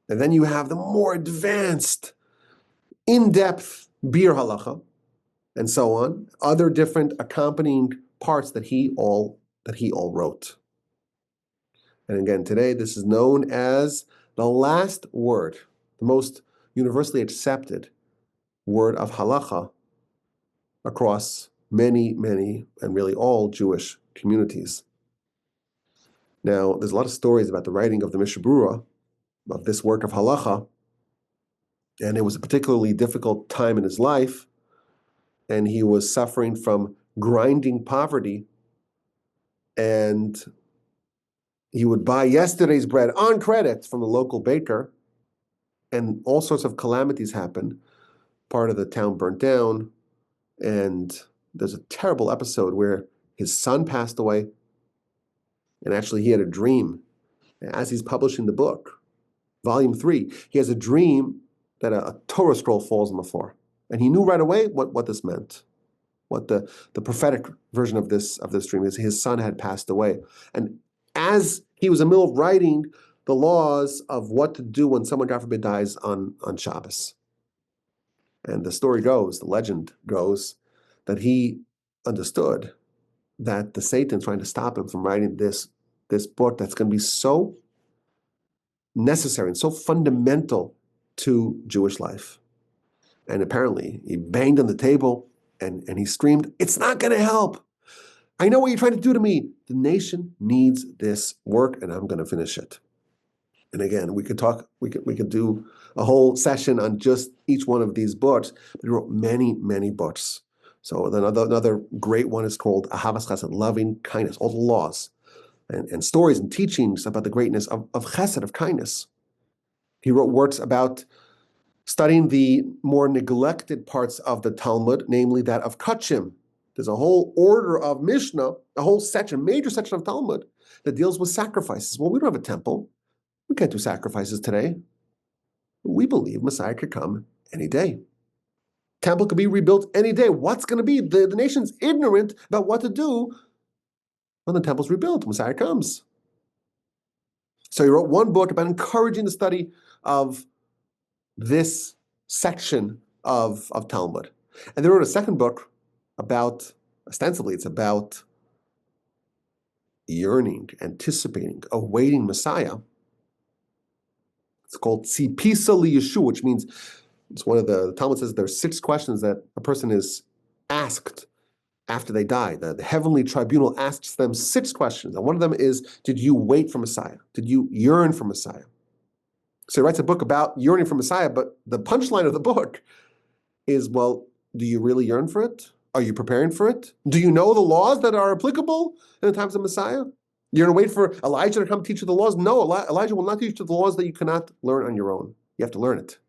A: and then you have the more advanced, in-depth Bir Halacha, and so on, other different accompanying parts that he all wrote. And again, today this is known as the last word, the most universally accepted word of halacha across many, many, and really all Jewish communities. Now, there's a lot of stories about the writing of the Mishnah Brura, of this work of halacha, and it was a particularly difficult time in his life, and he was suffering from grinding poverty, and he would buy yesterday's bread on credit from the local baker, and all sorts of calamities happened. Part of the town burnt down, and there's a terrible episode where his son passed away, and actually he had a dream. As he's publishing the book, volume 3, he has a dream that a Torah scroll falls on the floor. And he knew right away what this meant, what the prophetic version of this dream is. His son had passed away. And as he was in the middle of writing the laws of what to do when someone, God forbid, dies on Shabbos. And the story goes, the legend goes, that he understood that the Satan's trying to stop him from writing this book that's going to be so necessary and so fundamental to Jewish life. And apparently he banged on the table and he screamed, "It's not going to help. I know what you're trying to do to me. The nation needs this work and I'm going to finish it." And again, we could do a whole session on just each one of these books, but he wrote many, many books. So another great one is called Ahavas Chesed, loving kindness, all the laws and stories and teachings about the greatness of chesed, of kindness. He wrote works about studying the more neglected parts of the Talmud, namely that of Kachim. There's a whole order of Mishnah, a whole section, major section of Talmud that deals with sacrifices. Well, we don't have a temple. We can't do sacrifices today. We believe Messiah could come any day. Temple could be rebuilt any day. What's going to be? The nation's ignorant about what to do when the temple's rebuilt. Messiah comes. So he wrote one book about encouraging the study of this section of Talmud. And they wrote a second book about, ostensibly, it's about yearning, anticipating, awaiting Messiah. It's called Tzipisa Liyeshu, which means it's one of the Talmud says there's 6 questions that a person is asked after they die. The heavenly tribunal asks them 6 questions. And one of them is, did you wait for Messiah? Did you yearn for Messiah? So he writes a book about yearning for Messiah, but the punchline of the book is, well, do you really yearn for it? Are you preparing for it? Do you know the laws that are applicable in the times of Messiah? You're going to wait for Elijah to come teach you the laws? No, Elijah will not teach you the laws that you cannot learn on your own. You have to learn it.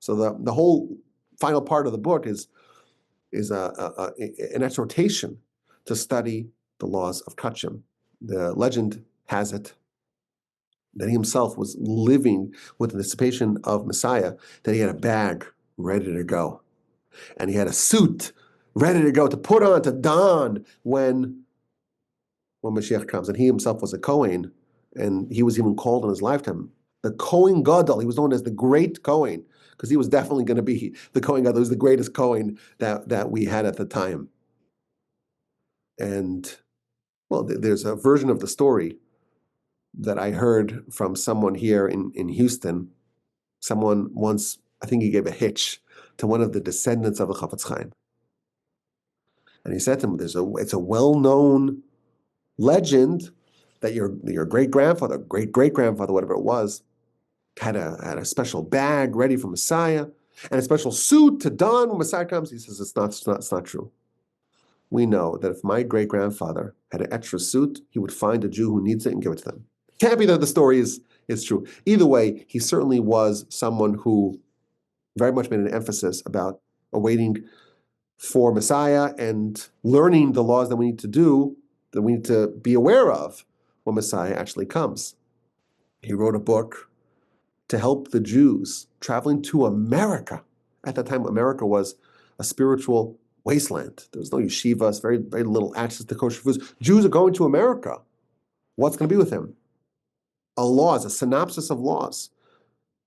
A: So the whole final part of the book is an exhortation to study the laws of Kachim. The legend has it that he himself was living with anticipation of Messiah, that he had a bag ready to go. And he had a suit ready to go, to put on, to don when Mashiach comes. And he himself was a Kohen, and he was even called in his lifetime the Kohen Gadol. He was known as the Great Kohen, because he was definitely going to be the Kohen Gadol. He was the greatest Kohen that we had at the time. And, well, there's a version of the story that I heard from someone here in Houston. Someone once, I think he gave a hitch to one of the descendants of the Chafetz Chaim. And he said to him, it's a well-known legend that your great-grandfather, great-great-grandfather, whatever it was, had a special bag ready for Messiah and a special suit to don when Messiah comes. He says, it's not true. We know that if my great-grandfather had an extra suit, he would find a Jew who needs it and give it to them. Can't be that the story is true. Either way, he certainly was someone who very much made an emphasis about awaiting for Messiah and learning the laws that we need to do, that we need to be aware of when Messiah actually comes. He wrote a book to help the Jews traveling to America. At that time, America was a spiritual wasteland. There was no yeshivas, very, very little access to kosher foods. Jews are going to America. What's going to be with him? A synopsis of laws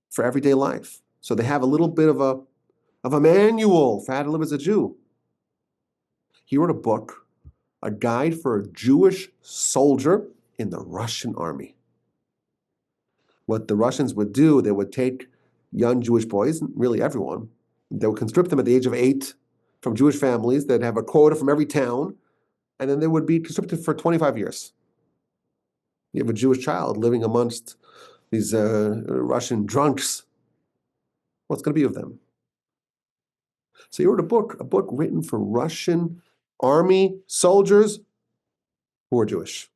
A: for everyday life. So they have a little bit of a manual for how to live as a Jew. He wrote a book, a guide for a Jewish soldier in the Russian army. What the Russians would do, they would take young Jewish boys, really everyone, they would conscript them at the age of 8 from Jewish families. They'd have a quota from every town, and then they would be conscripted for 25 years. You have a Jewish child living amongst these Russian drunks. What's going to be of them? So he wrote a book written for Russian army soldiers who are Jewish.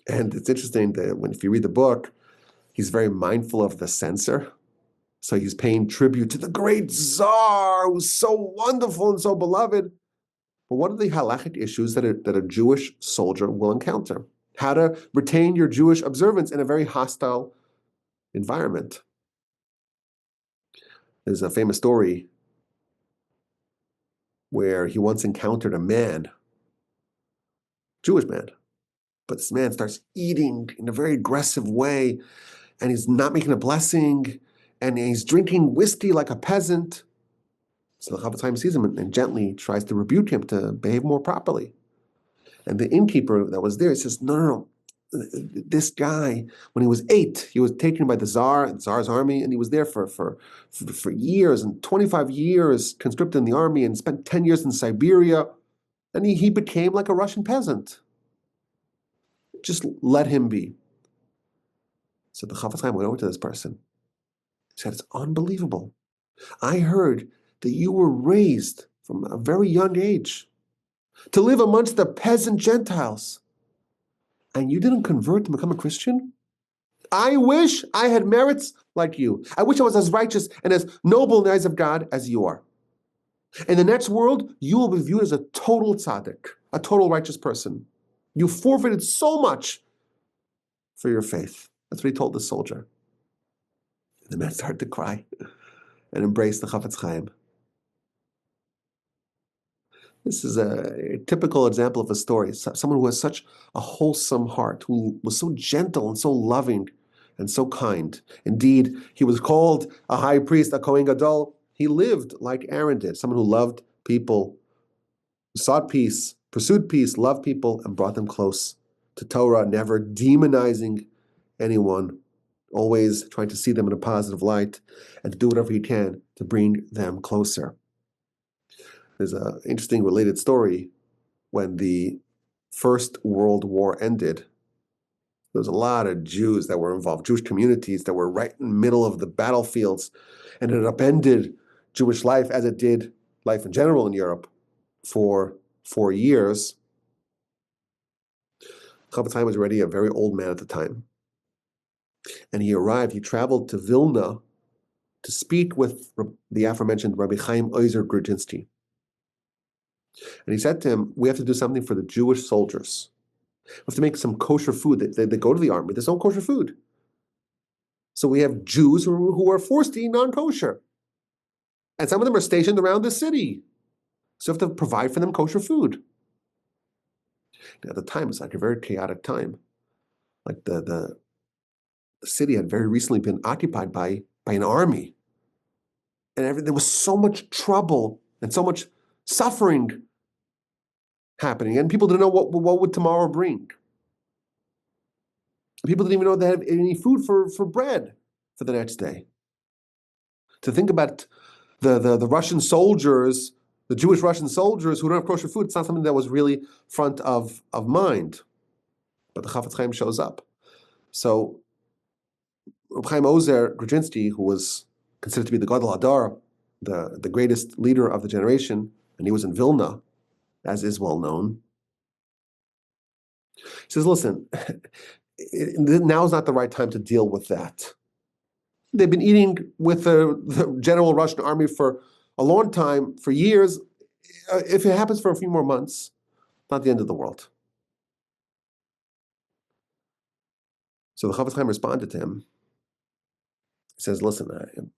A: And it's interesting that if you read the book, he's very mindful of the censor. So he's paying tribute to the great Tsar, who's so wonderful and so beloved. But what are the halachic issues that a Jewish soldier will encounter? How to retain your Jewish observance in a very hostile environment. There's a famous story where he once encountered a man, Jewish man, but this man starts eating in a very aggressive way, and he's not making a blessing, and he's drinking whiskey like a peasant. So the Chafetz Chaim sees him and gently tries to rebuke him to behave more properly. And the innkeeper that was there says, no. This guy, when he was 8, he was taken by the Tsar's army, and he was there for years, and 25 years conscripted in the army, and spent 10 years in Siberia, and he became like a Russian peasant. Just let him be. So the Chafetz Chaim went over to this person. He said, it's unbelievable. I heard that you were raised from a very young age to live amongst the peasant Gentiles, and you didn't convert to become a Christian? I wish I had merits like you. I wish I was as righteous and as noble in the eyes of God as you are. In the next world, you will be viewed as a total tzaddik, a total righteous person. You forfeited so much for your faith. That's what he told the soldier. And the man started to cry and embrace the Chafetz Chaim. This is a typical example of a story. Someone who has such a wholesome heart, who was so gentle and so loving and so kind. Indeed, he was called a high priest, a Kohen Gadol. He lived like Aaron did, someone who loved people, sought peace, pursued peace, loved people, and brought them close to Torah, never demonizing anyone, always trying to see them in a positive light and to do whatever he can to bring them closer. There's an interesting related story. When the First World War ended, there was a lot of Jews that were involved, Jewish communities that were right in the middle of the battlefields, and it upended Jewish life as it did life in general in Europe for 4 years. Chafetz Chaim was already a very old man at the time. And he traveled to Vilna to speak with the aforementioned Rabbi Chaim Ozer Grudzinski. And he said to him, we have to do something for the Jewish soldiers. We have to make some kosher food. They go to the army. There's no kosher food. So we have Jews who are forced to eat non-kosher. And some of them are stationed around the city. So you have to provide for them kosher food. Now, at the time, it's like a very chaotic time. Like the city had very recently been occupied by an army. And there was so much trouble and so much suffering happening, and people didn't know what would tomorrow bring. People didn't even know they had any food for bread for the next day. To think about the Russian soldiers, the Jewish Russian soldiers who don't have kosher food, it's not something that was really front of mind. But the Chafetz Chaim shows up. So Reb Chaim Ozer Grudzinski, who was considered to be the Gadol Hador, the greatest leader of the generation, and he was in Vilna, as is well known. He says, listen, now is not the right time to deal with that. They've been eating with the general Russian army for a long time, for years. If it happens for a few more months, not the end of the world. So the Chafetz Chaim responded to him. He says, listen,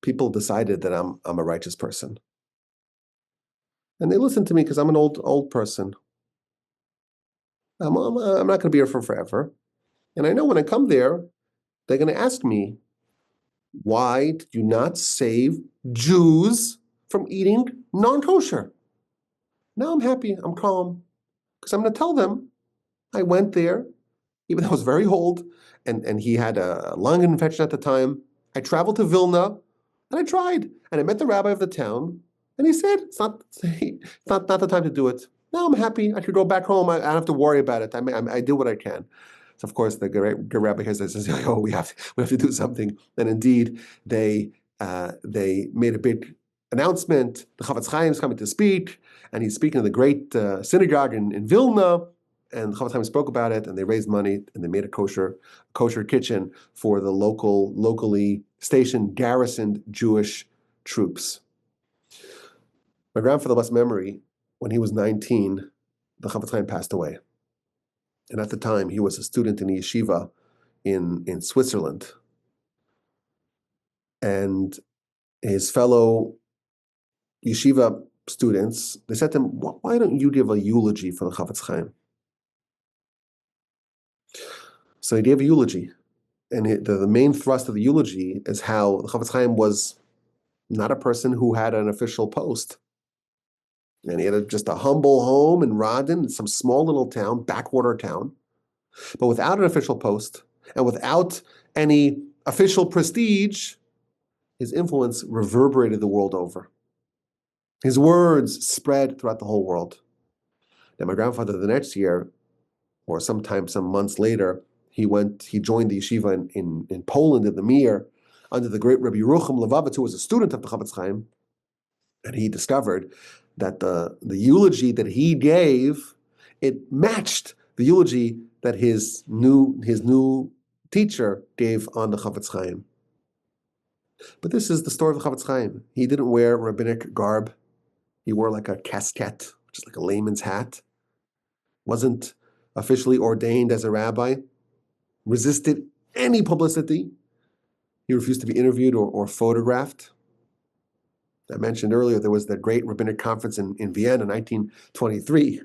A: people decided that I'm a righteous person. And they listened to me because I'm an old person. I'm not going to be here for forever. And I know when I come there, they're going to ask me, why did you not save Jews from eating non-kosher? Now I'm happy, I'm calm, because I'm going to tell them I went there, even though I was very old, and he had a lung infection at the time. I traveled to Vilna, and I tried, and I met the rabbi of the town, and he said, it's not the time to do it. Now I'm happy, I could go back home, I don't have to worry about it, I do what I can. So of course, the great rabbi here says, "Oh, we have to do something." And indeed, they made a big announcement. The Chafetz Chaim is coming to speak, and he's speaking in the great synagogue in Vilna. And the Chafetz Chaim spoke about it, and they raised money, and they made a kosher kitchen for the locally stationed, garrisoned Jewish troops. My grandfather, blessed memory, when he was 19, the Chafetz Chaim passed away. And at the time, he was a student in a yeshiva in Switzerland. And his fellow yeshiva students, they said to him, why don't you give a eulogy for the Chafetz Chaim? So he gave a eulogy. And the main thrust of the eulogy is how the Chafetz Chaim was not a person who had an official post. And he had just a humble home in Radin, some small little town, backwater town, but without an official post and without any official prestige, his influence reverberated the world over. His words spread throughout the whole world. Now, my grandfather, the next year, or some months later, he joined the yeshiva in Poland, in the Mir, under the great Rabbi Yerucham Levavitz, who was a student of the Chafetz Chaim, and he discovered that the eulogy that he gave, it matched the eulogy that his new teacher gave on the Chafetz Chaim. But this is the story of the Chafetz Chaim. He didn't wear rabbinic garb. He wore like a casquette, which is like a layman's hat. Wasn't officially ordained as a rabbi. Resisted any publicity. He refused to be interviewed or photographed. I mentioned earlier there was the great rabbinic conference in Vienna in 1923.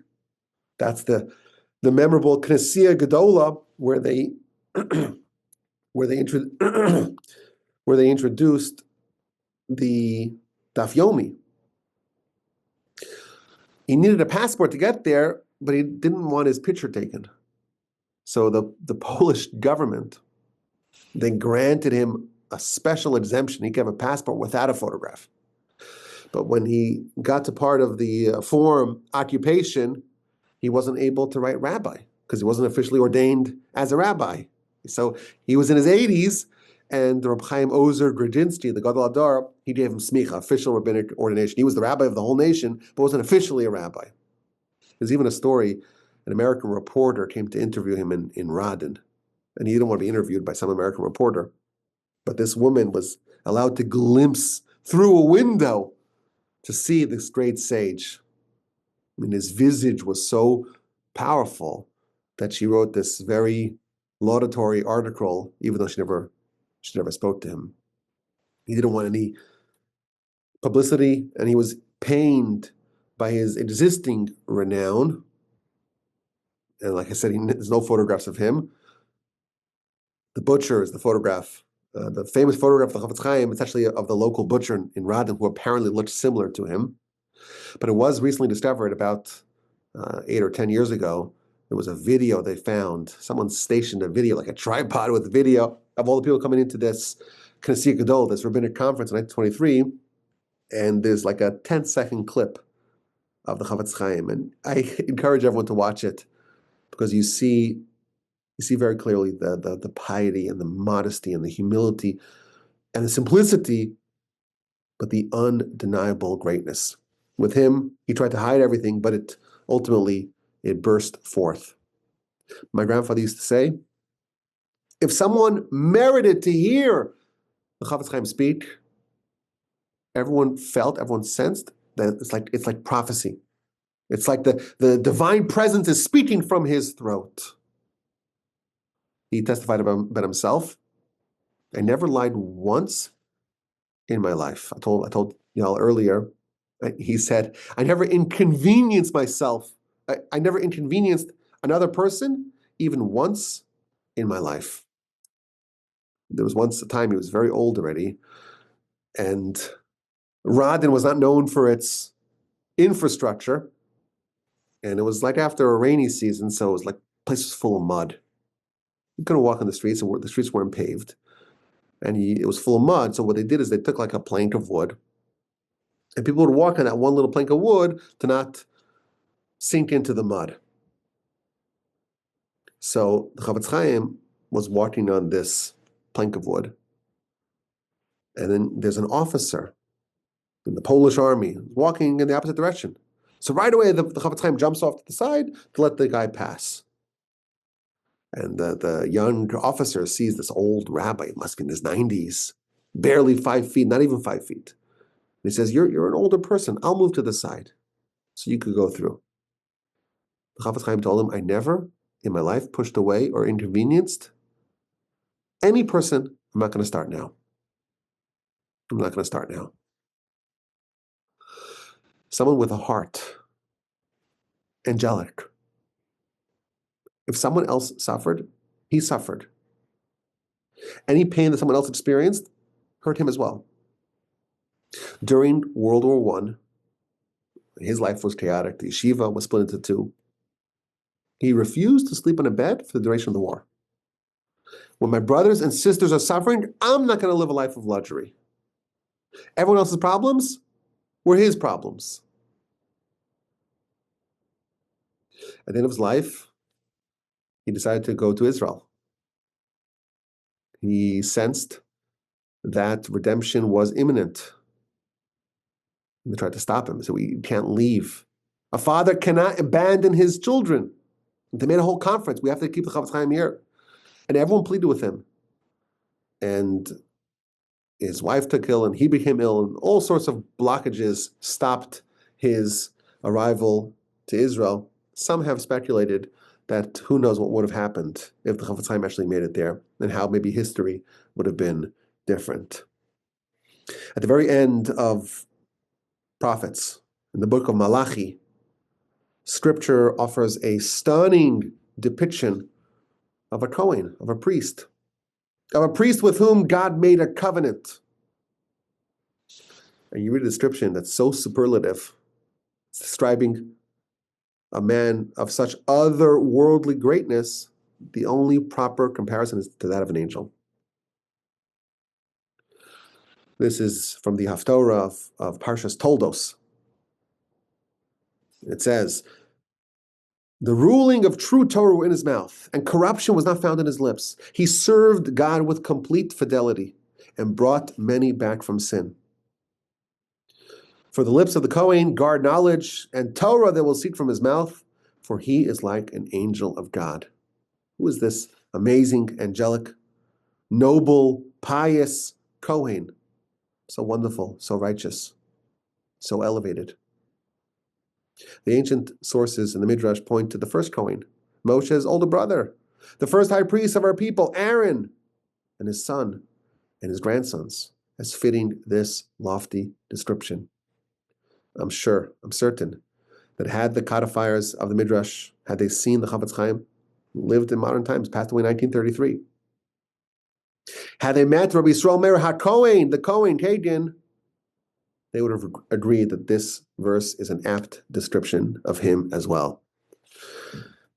A: That's the memorable Knessia Gedola where they introduced the Daf Yomi. He needed a passport to get there, but he didn't want his picture taken. So the Polish government, they granted him a special exemption. He could have a passport without a photograph. But when he got to part of the form occupation, he wasn't able to write rabbi because he wasn't officially ordained as a rabbi. So he was in his 80s, and the Reb Chaim Ozer Grudzinski, the Gadol Hador, he gave him smicha, official rabbinic ordination. He was the rabbi of the whole nation, but wasn't officially a rabbi. There's even a story, an American reporter came to interview him in Radin, and he didn't want to be interviewed by some American reporter. But this woman was allowed to glimpse through a window to see this great sage. I mean, his visage was so powerful that she wrote this very laudatory article, even though she never spoke to him. He didn't want any publicity, and he was pained by his existing renown. And like I said, there's no photographs of him. The butcher is the photograph. The famous photograph of the Chafetz Chaim, it's actually of the local butcher in Radin who apparently looked similar to him. But it was recently discovered about 8 or 10 years ago. There was a video they found. Someone stationed a video, like a tripod with video of all the people coming into this Knessia Gadol, this rabbinic conference in 1923. And there's like a 10-second clip of the Chafetz Chaim. And I encourage everyone to watch it because you see very clearly the piety and the modesty and the humility and the simplicity, but the undeniable greatness. With him, he tried to hide everything, but it ultimately burst forth. My grandfather used to say, if someone merited to hear the Chafetz Chaim speak, everyone sensed that it's like prophecy. It's like the divine presence is speaking from his throat. He testified about himself. I never lied once in my life. I told y'all earlier. He said, I never inconvenienced myself. I never inconvenienced another person even once in my life. There was once a time he was very old already, and Radin was not known for its infrastructure, and it was like after a rainy season, so it was like the place was full of mud. You couldn't walk on the streets, and the streets weren't paved, and it was full of mud. So what they did is they took like a plank of wood, and people would walk on that one little plank of wood to not sink into the mud. So the Chafetz Chaim was walking on this plank of wood, and then there's an officer in the Polish army walking in the opposite direction. So right away, the Chafetz Chaim jumps off to the side to let the guy pass. And the young officer sees this old rabbi, must be in his 90s, barely 5 feet, not even 5 feet. And he says, you're an older person. I'll move to the side so you could go through. The Chafetz Chaim told him, I never in my life pushed away or inconvenienced any person. I'm not going to start now. I'm not going to start now. Someone with a heart, angelic. If someone else suffered, he suffered. Any pain that someone else experienced hurt him as well. During World War I, his life was chaotic. The yeshiva was split into two. He refused to sleep on a bed for the duration of the war. When my brothers and sisters are suffering, I'm not going to live a life of luxury. Everyone else's problems were his problems. At the end of his life, he decided to go to Israel. He sensed that redemption was imminent. They tried to stop him, so he can't leave. A father cannot abandon his children. They made a whole conference. We have to keep the Chafetz Chaim here. And everyone pleaded with him. And his wife took ill, and he became ill, and all sorts of blockages stopped his arrival to Israel. Some have speculated that who knows what would have happened if the Chafetz Chaim actually made it there, and how maybe history would have been different. At the very end of Prophets, in the book of Malachi, Scripture offers a stunning depiction of a Kohen, of a priest with whom God made a covenant. And you read a description that's so superlative, describing a man of such otherworldly greatness. The only proper comparison is to that of an angel. This is from the Haftorah of Parshas Toldos. It says, the ruling of true Torah were in his mouth, and corruption was not found in his lips. He served God with complete fidelity and brought many back from sin. For the lips of the Kohen guard knowledge, and Torah they will seek from his mouth, for he is like an angel of God. Who is this amazing, angelic, noble, pious Kohen? So wonderful, so righteous, so elevated. The ancient sources in the Midrash point to the first Kohen, Moshe's older brother, the first high priest of our people, Aaron, and his son and his grandsons, as fitting this lofty description. I'm certain, that had the codifiers of the Midrash, had they seen the Chafetz Chaim, lived in modern times, passed away in 1933, had they met Rabbi Yisrael Meir HaKohen, the Kohen, Kagan, they would have agreed that this verse is an apt description of him as well.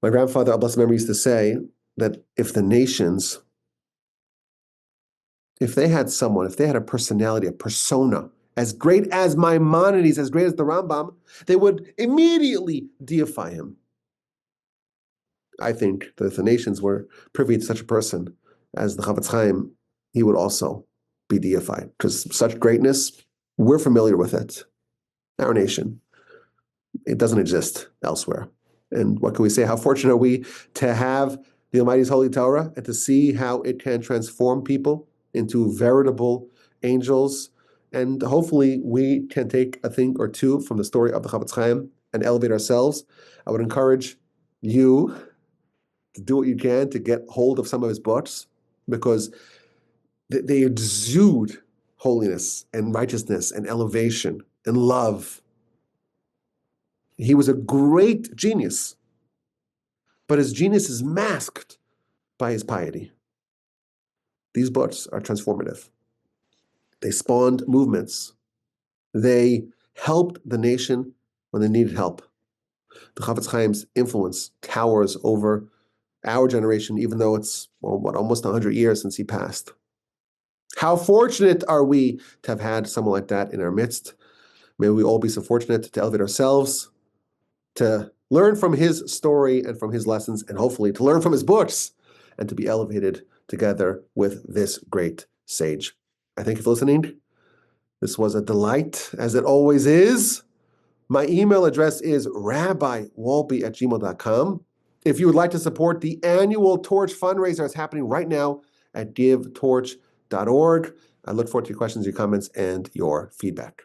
A: My grandfather, Allah bless his memory, used to say that if the nations, if they had a personality, a persona, as great as Maimonides, as great as the Rambam, they would immediately deify him. I think that if the nations were privy to such a person as the Chafetz Chaim, he would also be deified, because such greatness, we're familiar with it. Our nation, it doesn't exist elsewhere. And what can we say? How fortunate are we to have the Almighty's Holy Torah and to see how it can transform people into veritable angels. And hopefully we can take a thing or two from the story of the Chafetz Chaim and elevate ourselves. I would encourage you to do what you can to get hold of some of his books, because they exude holiness and righteousness and elevation and love. He was a great genius, but his genius is masked by his piety. These books are transformative. They spawned movements. They helped the nation when they needed help. The Chafetz Chaim's influence towers over our generation, even though it's almost 100 years since he passed. How fortunate are we to have had someone like that in our midst? May we all be so fortunate to elevate ourselves, to learn from his story and from his lessons, and hopefully to learn from his books, and to be elevated together with this great sage. I thank you for listening. This was a delight, as it always is. My email address is rabbiwalby@gmail.com. If you would like to support the annual Torch fundraiser that's happening right now at givetorch.org, I look forward to your questions, your comments, and your feedback.